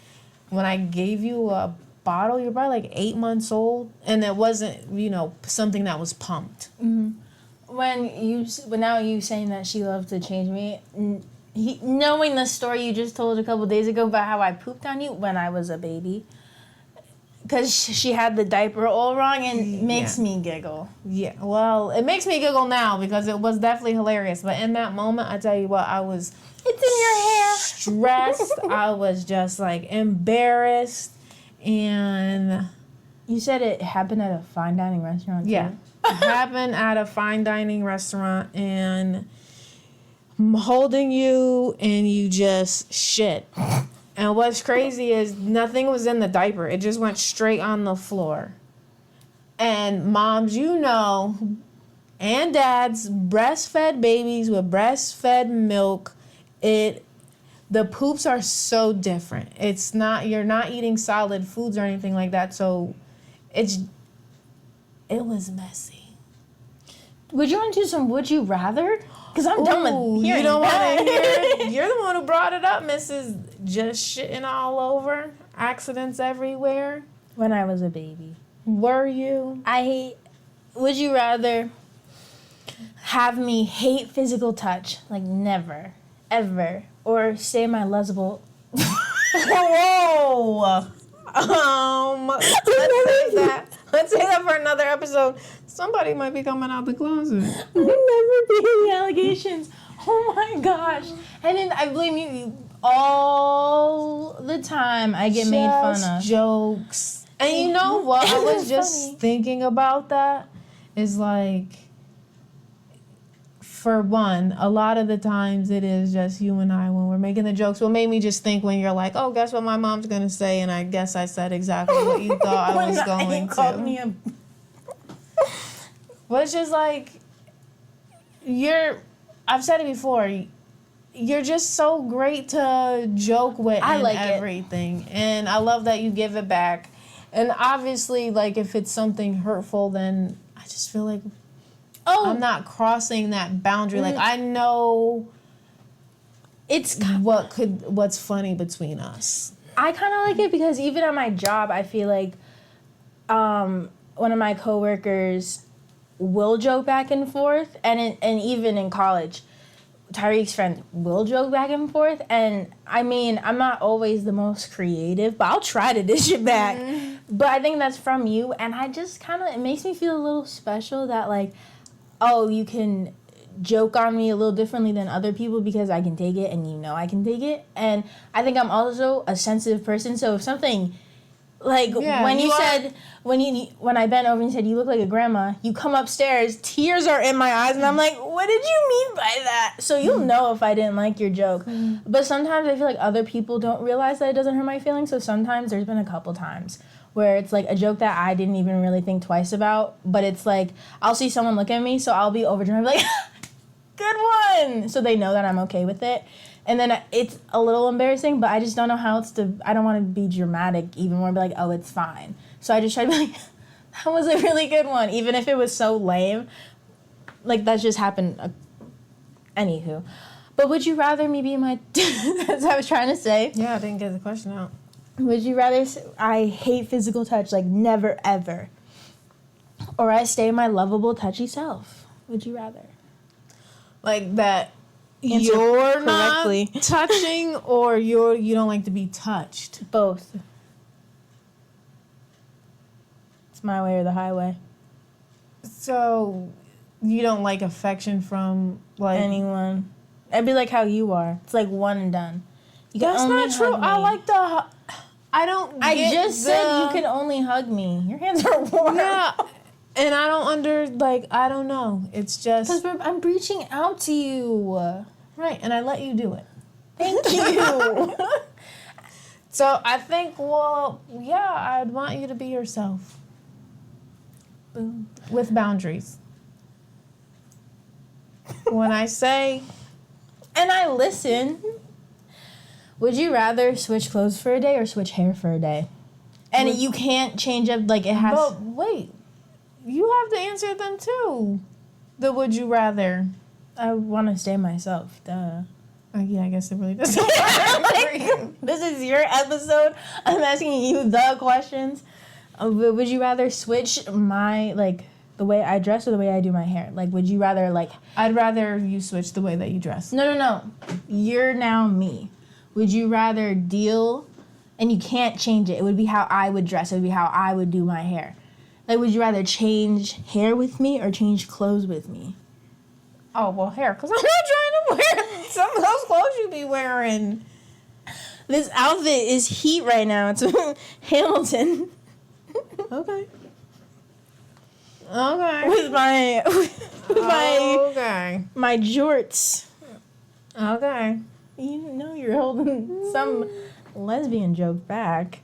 when I gave you a bottle, you're probably like 8 months old, and it wasn't, something that was pumped. Mm-hmm. When now you saying that she loved to change me, knowing the story you just told a couple days ago about how I pooped on you when I was a baby, because she had the diaper all wrong, and it makes me giggle. Yeah, well, it makes me giggle now because it was definitely hilarious. But in that moment, I tell you what, I was... It's in your hair. Stressed. I was just like embarrassed, and... You said it happened at a fine dining restaurant, too? Yeah. It happened at a fine dining restaurant, and... holding you and you just shit. And what's crazy is nothing was in the diaper. It just went straight on the floor. And moms, you know, and dads, breastfed babies with breastfed milk, the poops are so different. It's not, you're not eating solid foods or anything like that. So it was messy. Would you want to do some would you rather? Because I'm done with hearing you don't that. want to hear it. You're the one who brought it up, Mrs. Just shitting all over. Accidents everywhere. When I was a baby. Were you? Would you rather have me hate physical touch, like never, ever, or say my lovable... Whoa! Let's save that for another episode. Somebody might be coming out the closet. I've never been the allegations. Oh my gosh. And then I blame you all the time. I get made fun of. Jokes. And you know what? I was just thinking about that. Is like, for one, a lot of the times it is just you and I when we're making the jokes. What made me just think when you're like, oh, guess what my mom's going to say? And I guess I said exactly what you thought I was going to. Called me a... But it's just like, I've said it before, you're just so great to joke with and like everything. And I love that you give it back. And obviously, like, if it's something hurtful, then I just feel like I'm not crossing that boundary. Like, I know what's funny between us. I kind of like it because even at my job, I feel like one of my coworkers will joke back and forth, and even in college, Tyreek's friends will joke back and forth. And I mean, I'm not always the most creative, but I'll try to dish it back. Mm-hmm. But I think that's from you, and I just kind of, it makes me feel a little special that, like, oh, you can joke on me a little differently than other people because I can take it, and you know I can take it. And I think I'm also a sensitive person, so if something, like, when I bent over and said, you look like a grandma, you come upstairs, tears are in my eyes, and I'm like, what did you mean by that? So you'll know if I didn't like your joke. But sometimes I feel like other people don't realize that it doesn't hurt my feelings, so sometimes there's been a couple times where it's like a joke that I didn't even really think twice about, but it's like, I'll see someone look at me, so I'll be overjoyed, like, good one! So they know that I'm okay with it. And then it's a little embarrassing, but I just don't know how I don't want to be dramatic even more, be like, oh, it's fine. So I just try to be like, that was a really good one, even if it was so lame. Like, that just happened. Anywho. But would you rather me be my... That's what I was trying to say. Yeah, I didn't get the question out. Would you rather... I hate physical touch, like, never, ever. Or I stay my lovable, touchy self. Would you rather? Like that... Answer You're correctly. Not touching, or you don't like to be touched. Both. It's my way or the highway. So you don't like affection from like anyone. I'd be like how you are. It's like one and done. That's not true. I like the. I don't. I just said you can only hug me. Your hands are warm. Yeah. And I I don't know. It's just... Because I'm reaching out to you. Right, and I let you do it. Thank you. So I think, I'd want you to be yourself. Boom. With boundaries. When I say... And I listen. Would you rather switch clothes for a day or switch hair for a day? And you can't change up, like, it has... But wait. You have to answer them too. The would you rather. I want to stay myself. Duh. Yeah, I guess it really doesn't matter. This is your episode. I'm asking you the questions. Would you rather switch my, like, the way I dress or the way I do my hair? Like, would you rather, like... I'd rather you switch the way that you dress. No. You're now me. Would you rather deal... And you can't change it. It would be how I would dress. It would be how I would do my hair. Like, would you rather change hair with me or change clothes with me? Oh, well, hair. Because I'm not trying to wear some of those clothes you be wearing. This outfit is heat right now. It's Hamilton. Okay. With my jorts. Okay. You know you're holding some lesbian joke back.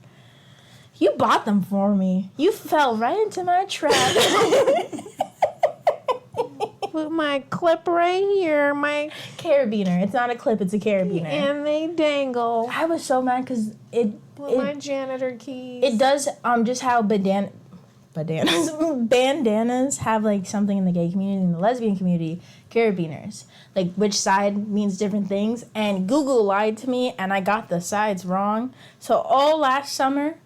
You bought them for me. You fell right into my trap. Put my clip right here, my Carabiner. It's not a clip, it's a carabiner. and they dangle. I was so mad because With my janitor keys. it does just how bandanas have like something in the gay community and the lesbian community, carabiners. Like which side means different things. And Google lied to me and I got the sides wrong. So all last summer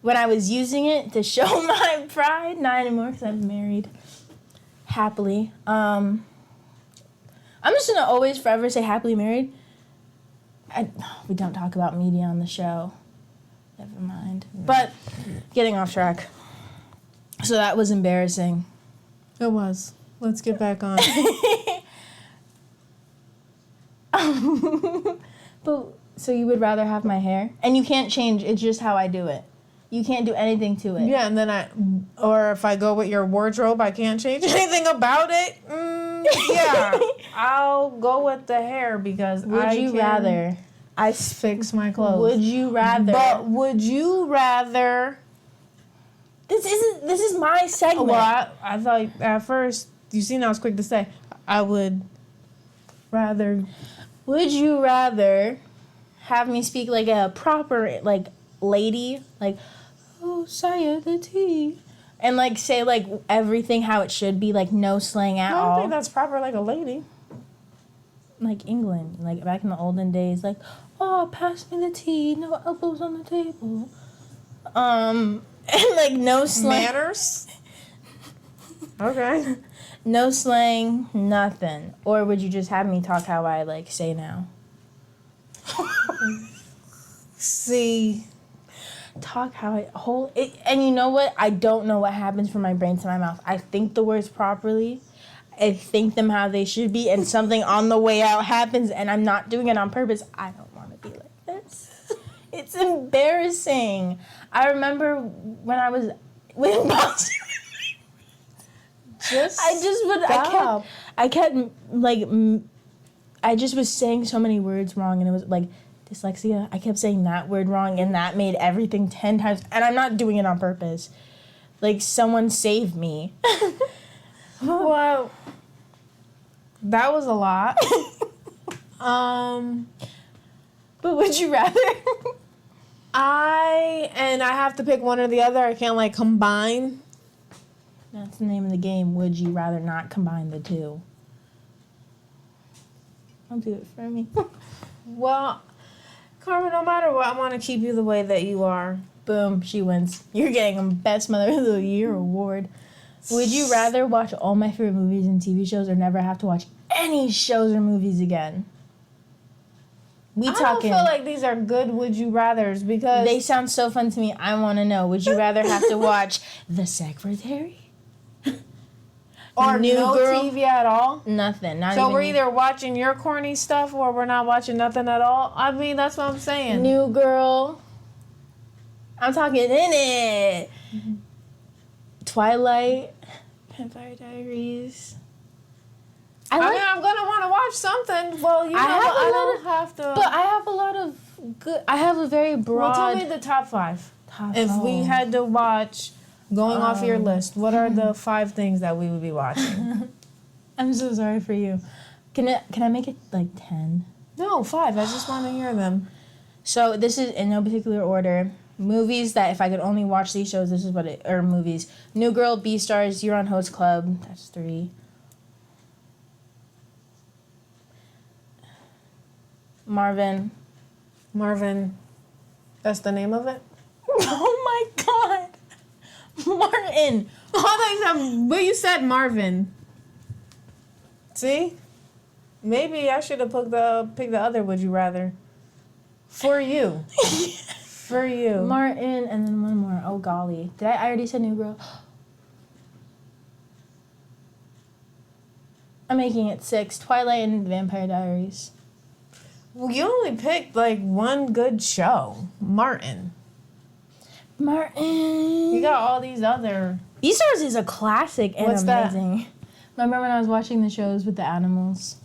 when I was using it to show my pride, not anymore because I'm married happily. I'm just gonna always forever say happily married. We don't talk about media on the show. Never mind. But getting off track. So that was embarrassing. It was. Let's get back on. But so you would rather have my hair? And you can't change, it's just how I do it. You can't do anything to it. Yeah, and then or if I go with your wardrobe, I can't change anything about it. Yeah, I'll go with the hair because Would you rather? I fix my clothes. Would you rather? But would you rather? This is my segment. Well, I thought at first, you seen I was quick to say, I would rather. Would you rather have me speak like a proper like lady, like oh Saya the tea, and like say like everything how it should be, like no slang at I don't all, think that's proper like a lady. like England, like back in the olden days, like oh pass me the tea, no elbows on the table, and like no slang. Manners. Okay. No slang, nothing. Or would you just have me talk how I like say now? See. Talk how I hold it. And you know what? I don't know what happens from my brain to my mouth. I think the words properly. I think them how they should be. And something on the way out happens and I'm not doing it on purpose. I don't want to be like this. It's embarrassing. I remember when I was with Boston. I kept like, I just was saying so many words wrong and it was like dyslexia. I kept saying that word wrong and that made everything 10 times, and I'm not doing it on purpose. Like someone save me. Well, that was a lot. But would you rather? I have to pick one or the other. I can't like combine. That's the name of the game. Would you rather not combine the two? I'll do it for me. Well, Carmen, no matter what, I want to keep you the way that you are. Boom, she wins. You're getting a Best Mother of the Year award. Would you rather watch all my favorite movies and TV shows or never have to watch any shows or movies again? I don't feel like these are good would you rathers because they sound so fun to me. I want to know. Would you rather have to watch The Secretary? or New no Girl? TV at all? Nothing. Not So even we're either watching your corny stuff or we're not watching nothing at all? I mean, that's what I'm saying. New Girl. I'm talking in it. Mm-hmm. Twilight. Vampire Diaries. I mean, I'm going to want to watch something. Well, you know, I don't have to. But I have a lot of good. I have a very broad. Well, tell me the top 5. If we had to watch, going off your list, what are the 5 things that we would be watching? I'm so sorry for you. Can I make it like 10? No, 5. I just want to hear them. So this is in no particular order. Movies that if I could only watch these shows, this is what it, or movies. New Girl, Beastars, You're on Host Club. That's 3. Marvin. That's the name of it? Oh my God. Martin. But you said Marvin. See? Maybe I should have picked the other would you rather. For you. For you. Martin, and then one more. Oh, golly. I already said New Girl? I'm making it 6. Twilight and Vampire Diaries. Well, you only picked like one good show. Martin. You got all these other... Beastars is a classic and What's amazing. That? Remember when I was watching the shows with the animals?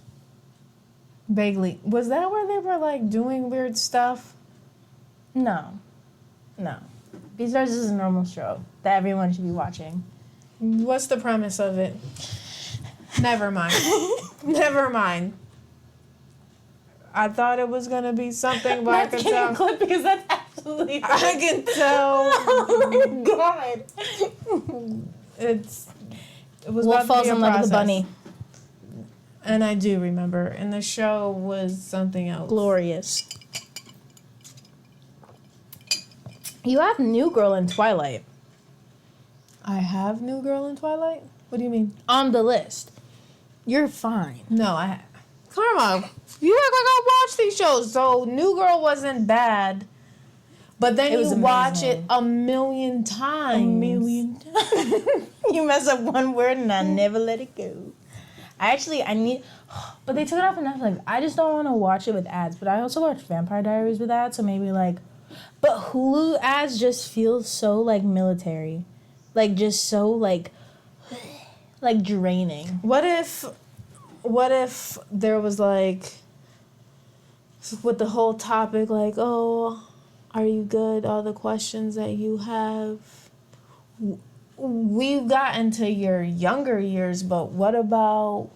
Vaguely. Was that where they were like doing weird stuff? No. BeStars is a normal show that everyone should be watching. What's the premise of it? Never mind. Never mind. I thought it was gonna be something, but I can tell. Clip because that's absolutely. I can tell. Oh my god! It was Wolf about to falls be a in love with the process. bunny. And I do remember, and the show was something else. Glorious. You have New Girl in Twilight I have New Girl in Twilight. What do you mean? on the list. You're fine. No, Karma, you act like I watch these shows. So New Girl wasn't bad, but then It was you watch amazing. it a million times. You mess up one word and I never let it go. I need, but they took it off of Netflix. I just don't want to watch it with ads. But I also watch Vampire Diaries with ads, so maybe like, but Hulu ads just feel so like military, like just so like draining. What if there was like, with the whole topic, like, oh, are you good? All the questions that you have. We've gotten to your younger years, but what about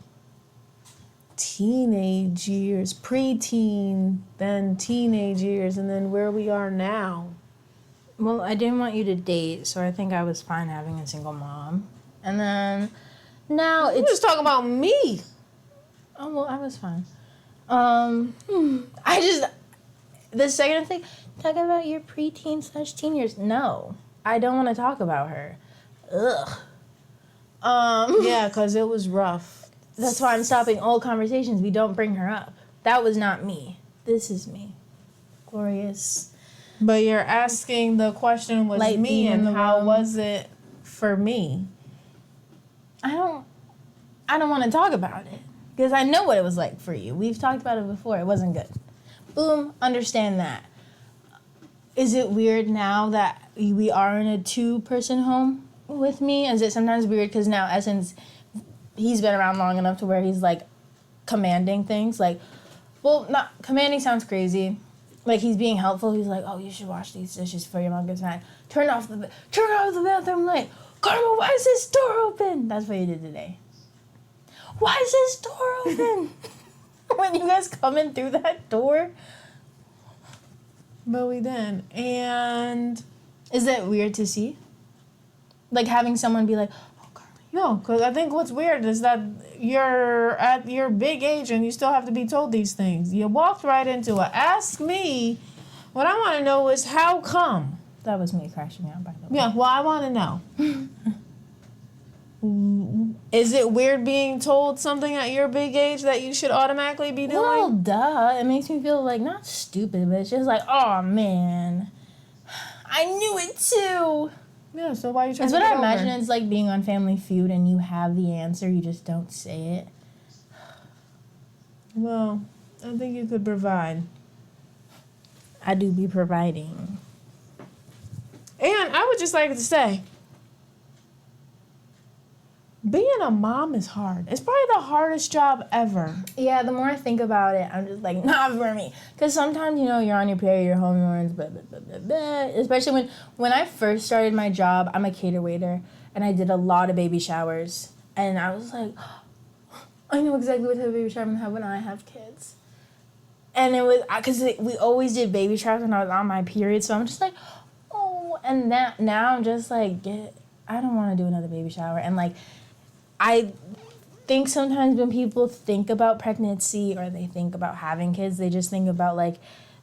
teenage years, preteen, then teenage years, and then where we are now? Well, I didn't want you to date, so I think I was fine having a single mom. And then now You it's just talking about me. oh well, I was fine. The second thing, talk about your preteen/teen years. No, I don't want to talk about her. Ugh. Yeah, because it was rough. That's why I'm stopping all conversations. We don't bring her up. That was not me. This is me. Glorious. But you're asking the question was Light me, beam in and the how room. was it for me? I don't want to talk about it because I know what it was like for you. We've talked about it before. It wasn't good. Boom, understand that. Is it weird now that we are in a 2-person home with me? Is it sometimes weird because now Essence, he's been around long enough to where he's like commanding things, like, well, not commanding sounds crazy. Like he's being helpful. He's like, oh, you should wash these dishes before your mom gets mad. Turn off the bathroom light. Karma, why is this door open? That's what you did today. Why is this door open? When you guys come in through that door. But we didn't. And Is that weird to see? Like having someone be like, oh, Karma. no, because I think what's weird is that you're at your big age and you still have to be told these things. You walked right into it. Ask me. What I want to know is how come? That was me crashing out, by the way. Yeah, well, I want to know. Is it weird being told something at your big age that you should automatically be doing? Well, duh. It makes me feel like, not stupid, but it's just like, oh, man. I knew it too. Yeah, so why are you trying It's to what get I imagine over? it's like being on Family Feud and you have the answer, you just don't say it. Well, I think you could provide. I do be providing. And I would just like to say, being a mom is hard. It's probably the hardest job ever. Yeah, the more I think about it, I'm just like, not for me. Because sometimes, you know, you're on your period, your hormones, blah, blah, blah, blah, blah. Especially when I first started my job, I'm a cater waiter, and I did a lot of baby showers. And I was like, I know exactly what type of baby shower I'm going to have when I have kids. And it was, because we always did baby showers when I was on my period, so I'm just like, oh, and now I'm just like, I don't want to do another baby shower. And like, I think sometimes when people think about pregnancy or they think about having kids, they just think about like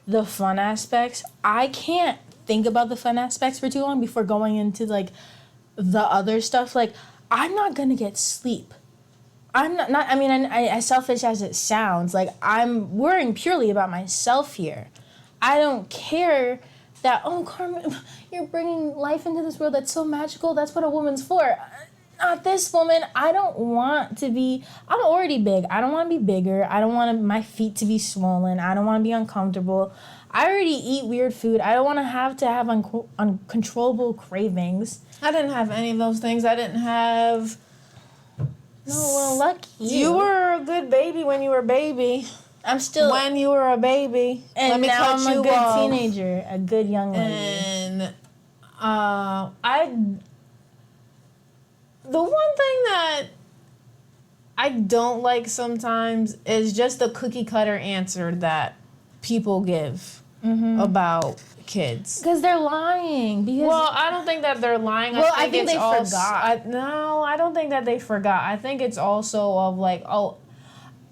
the fun aspects. I can't think about the fun aspects for too long before going into like the other stuff. Like, I'm not gonna get sleep. I'm not I mean, as selfish as it sounds, like I'm worrying purely about myself here. I don't care that, oh, Carmen, you're bringing life into this world that's so magical. That's what a woman's for. Not this woman. I don't want to be, I'm already big. I don't want to be bigger. I don't want my feet to be swollen. I don't want to be uncomfortable. I already eat weird food. I don't want to have uncontrollable cravings. I didn't have any of those things. I didn't have... No, well, lucky you. You were a good baby when you were a baby. I'm still when you were a baby. and let me now cut I'm a you good off. teenager, a good young lady. And the one thing that I don't like sometimes is just the cookie cutter answer that people give about kids. Because they're lying. Because Well, I don't think that they're lying. Well, I think they also, forgot. No, I don't think that they forgot. I think it's also of like, oh,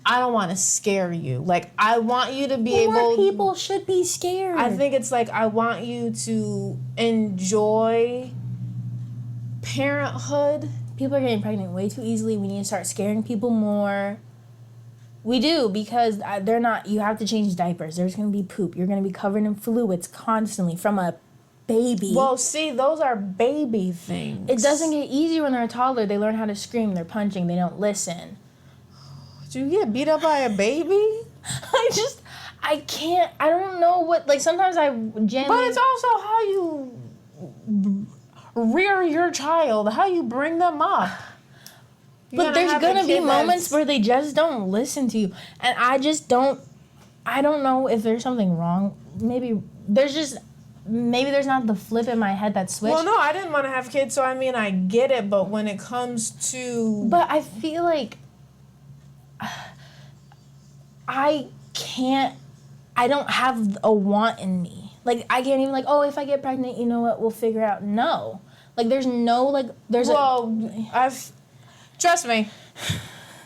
I don't want to scare you. Like, I want you to be more able. people should be scared. I think it's like I want you to enjoy parenthood. People are getting pregnant way too easily. We need to start scaring people more. We do, because they're not. You have to change diapers. There's going to be poop. You're going to be covered in fluids constantly from a baby. Well, see, those are baby things. It doesn't get easier when they're a toddler. They learn how to scream. They're punching. They don't listen. Do you get beat up by a baby? I can't. I don't know what. Like, sometimes I genuinely. But it's also how you rear your child, how you bring them up. But there's gonna be moments where they just don't listen to you, and I don't know if there's something wrong. Maybe there's not the flip in my head that switched. Well, no, I didn't want to have kids, so I mean, I get it. But when it comes to, But I feel like I don't have a want in me. Like, I can't even, like, oh, if I get pregnant, you know what, we'll figure out. No. Like, there's no, like, trust me,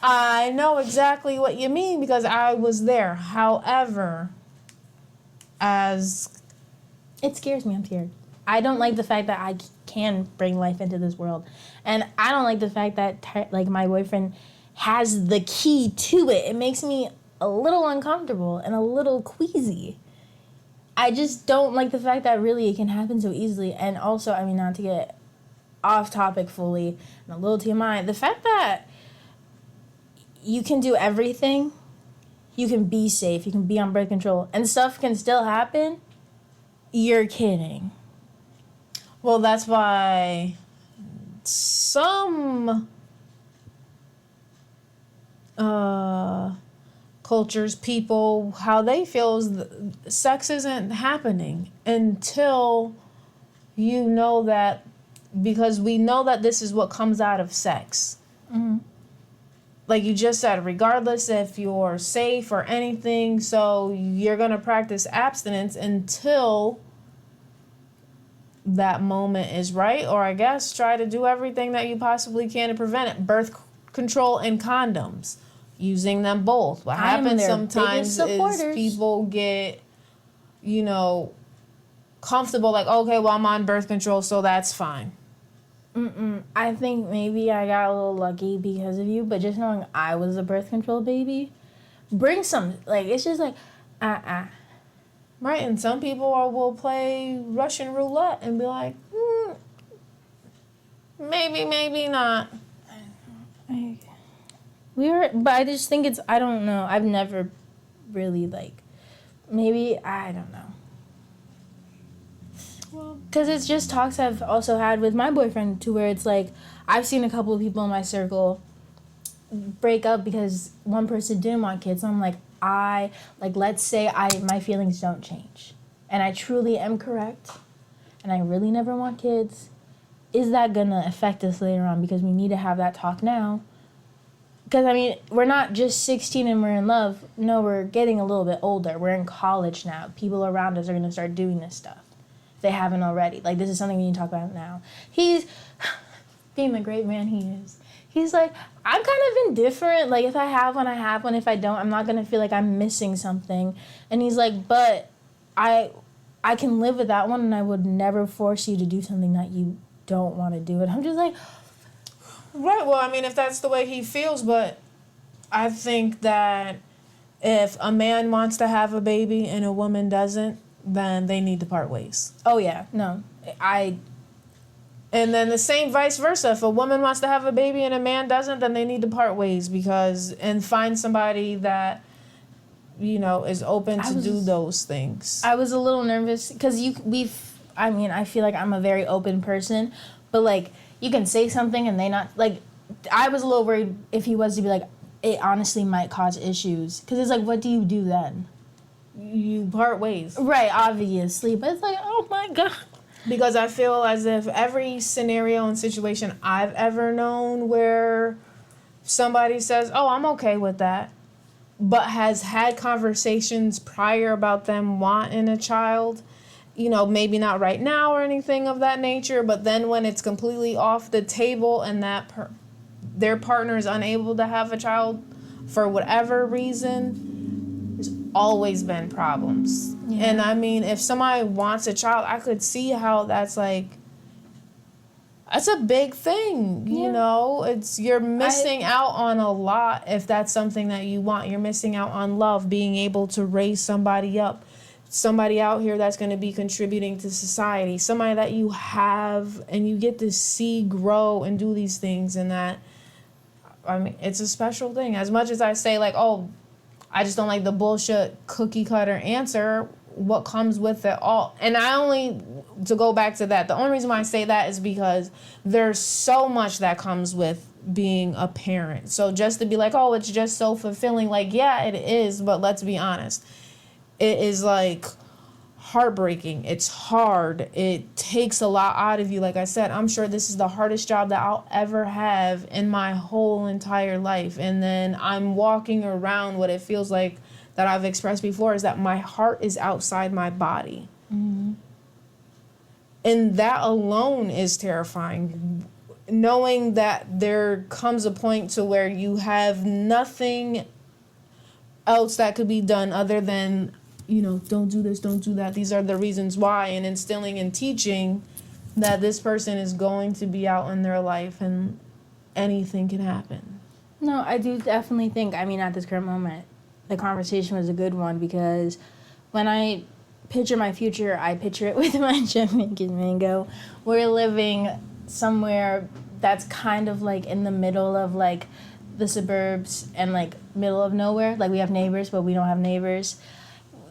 I know exactly what you mean because I was there. However, it scares me. I'm scared. I don't like the fact that I can bring life into this world. And I don't like the fact that, like, my boyfriend has the key to it. It makes me a little uncomfortable and a little queasy. I just don't like the fact that really it can happen so easily. And also, I mean, not to get off topic fully and a little TMI, the fact that you can do everything, you can be safe, you can be on birth control, and stuff can still happen, you're kidding. Well, that's why some cultures, people, how they feel is sex isn't happening until you know that, because we know that this is what comes out of sex. Mm-hmm. Like you just said, regardless if you're safe or anything, so you're going to practice abstinence until that moment is right, or I guess try to do everything that you possibly can to prevent it. Birth control and condoms, using them both. What happens sometimes is people get, comfortable, like, okay, well, I'm on birth control, so that's fine. I think maybe I got a little lucky because of you, but just knowing I was a birth control baby brings some, like, it's just like, Right, and some people will play Russian roulette and be like, maybe not. But I just think I don't know. I've never really, maybe, I don't know. Because it's just talks I've also had with my boyfriend to where it's like, I've seen a couple of people in my circle break up because one person didn't want kids. So I'm like, let's say my feelings don't change. And I truly am correct. And I really never want kids. Is that going to affect us later on? Because we need to have that talk now. Because, I mean, we're not just 16 and we're in love. No, we're getting a little bit older. We're in college now. People around us are going to start doing this stuff. If they haven't already. Like, this is something we need to talk about now. He's, being the great man he is, he's like, I'm kind of indifferent. Like, if I have one, I have one. If I don't, I'm not going to feel like I'm missing something. And he's like, but I can live with that one, and I would never force you to do something that you don't want to do. And I'm just like... Right, well, I mean, if that's the way he feels, but I think that if a man wants to have a baby and a woman doesn't, then they need to part ways. Oh, yeah, no. And then the same vice versa. If a woman wants to have a baby and a man doesn't, then they need to part ways and find somebody that, is open to do those things. I was a little nervous because I feel like I'm a very open person, but, like, you can say something and they not, like, I was a little worried if he was to be like, it honestly might cause issues. Because it's like, what do you do then? You part ways. Right, obviously. But it's like, oh my God. Because I feel as if every scenario and situation I've ever known where somebody says, oh, I'm okay with that, but has had conversations prior about them wanting a child, you know, maybe not right now or anything of that nature, but then when it's completely off the table and that their partner is unable to have a child for whatever reason, there's always been problems. Yeah. And I mean, if somebody wants a child, I could see how that's like, that's a big thing, you know? You're missing out on a lot if that's something that you want. You're missing out on love, being able to raise somebody up, somebody out here that's going to be contributing to society, somebody that you have and you get to see grow and do these things. And that, I mean, it's a special thing. As much as I say, like, oh, I just don't like the bullshit cookie cutter answer, what comes with it all. And to go back to that, the only reason why I say that is because there's so much that comes with being a parent. So just to be like, oh, it's just so fulfilling, like, yeah, it is, but let's be honest. It is like heartbreaking. It's hard. It takes a lot out of you. Like I said, I'm sure this is the hardest job that I'll ever have in my whole entire life. And then I'm walking around, what it feels like that I've expressed before is that my heart is outside my body. Mm-hmm. And that alone is terrifying. Knowing that there comes a point to where you have nothing else that could be done other than, you know, don't do this, don't do that. These are the reasons why. And instilling and teaching that this person is going to be out in their life and anything can happen. No, I do definitely think, I mean, at this current moment, the conversation was a good one because when I picture my future, I picture it with my Jamaican mango. We're living somewhere that's kind of like in the middle of like the suburbs and like middle of nowhere. Like we have neighbors, but we don't have neighbors.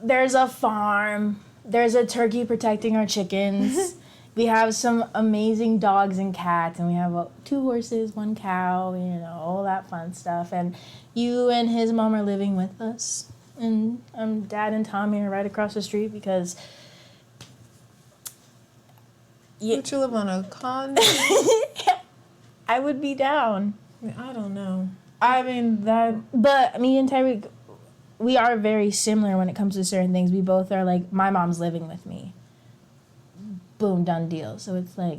There's a farm. There's a turkey protecting our chickens. We have some amazing dogs and cats, and we have 2 horses, 1 cow, you know, all that fun stuff. And you and his mom are living with us. And Dad and Tommy are right across the street because... Would you live on a condo? I would be down. I don't know. I mean, that... But me and Tyreek, we are very similar when it comes to certain things. We both are like, my mom's living with me. Boom, done deal. So it's like,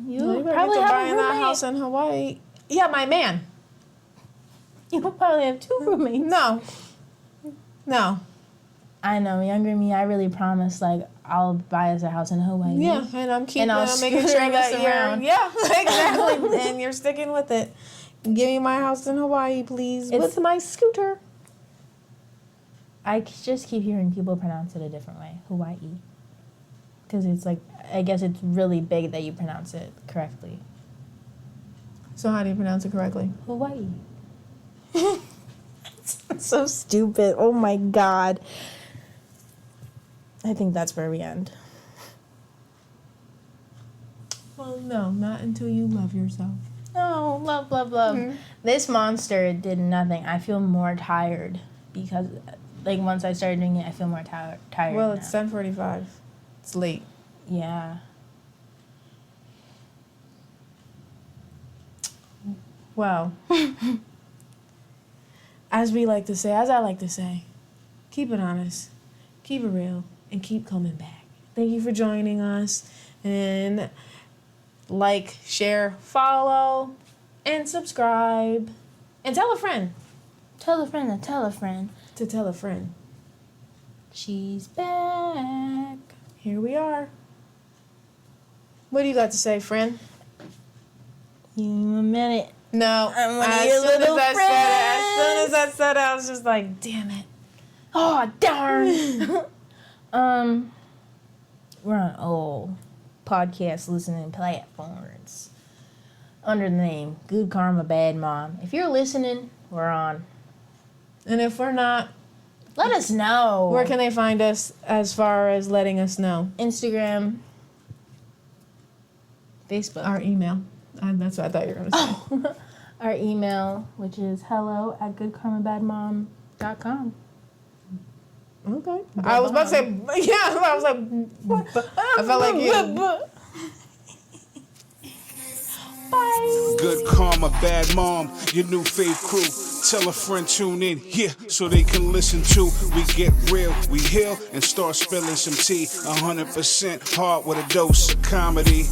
you probably have a roommate. That house in Hawaii. Yeah, my man. You probably have 2 roommates. No. I know, younger me, I really promised, like, I'll buy us a house in Hawaii. Yeah, and I'm making sure that around. Yeah, exactly. And you're sticking with it. Give me my house in Hawaii, please, with my scooter. I just keep hearing people pronounce it a different way, Hawaii. Because it's like, I guess it's really big that you pronounce it correctly. So how do you pronounce it correctly? Hawaii. It's so stupid. Oh my God. I think that's where we end. Well, no, not until you love yourself. No, love. Mm-hmm. This monster did nothing. I feel more tired because, like, once I started doing it, I feel more tired. Well, it's 10:45. It's late. Yeah. Well, as I like to say, keep it honest, keep it real, and keep coming back. Thank you for joining us, and like, share, follow, and subscribe, and tell a friend. Tell a friend to tell a friend. To tell a friend. She's back. Here we are. What do you got to say, friend? Give me a minute. No. I'm one of your little friends. As soon as I said it, I was just like, damn it. Oh, darn. We're on all podcast listening platforms under the name Good Karma Bad Mom. If you're listening, we're on. And if we're not, let us know. Where can they find us as far as letting us know? Instagram, Facebook. Our email. That's what I thought you were going to say. our email, which is hello@goodkarmabadmom.com. Okay. I was about to say, yeah, I was like, I felt like you. Bye. Good karma, bad mom, your new fave crew. Tell a friend, tune in here so they can listen to. We get real, we heal, and start spilling some tea. 100% hard with a dose of comedy.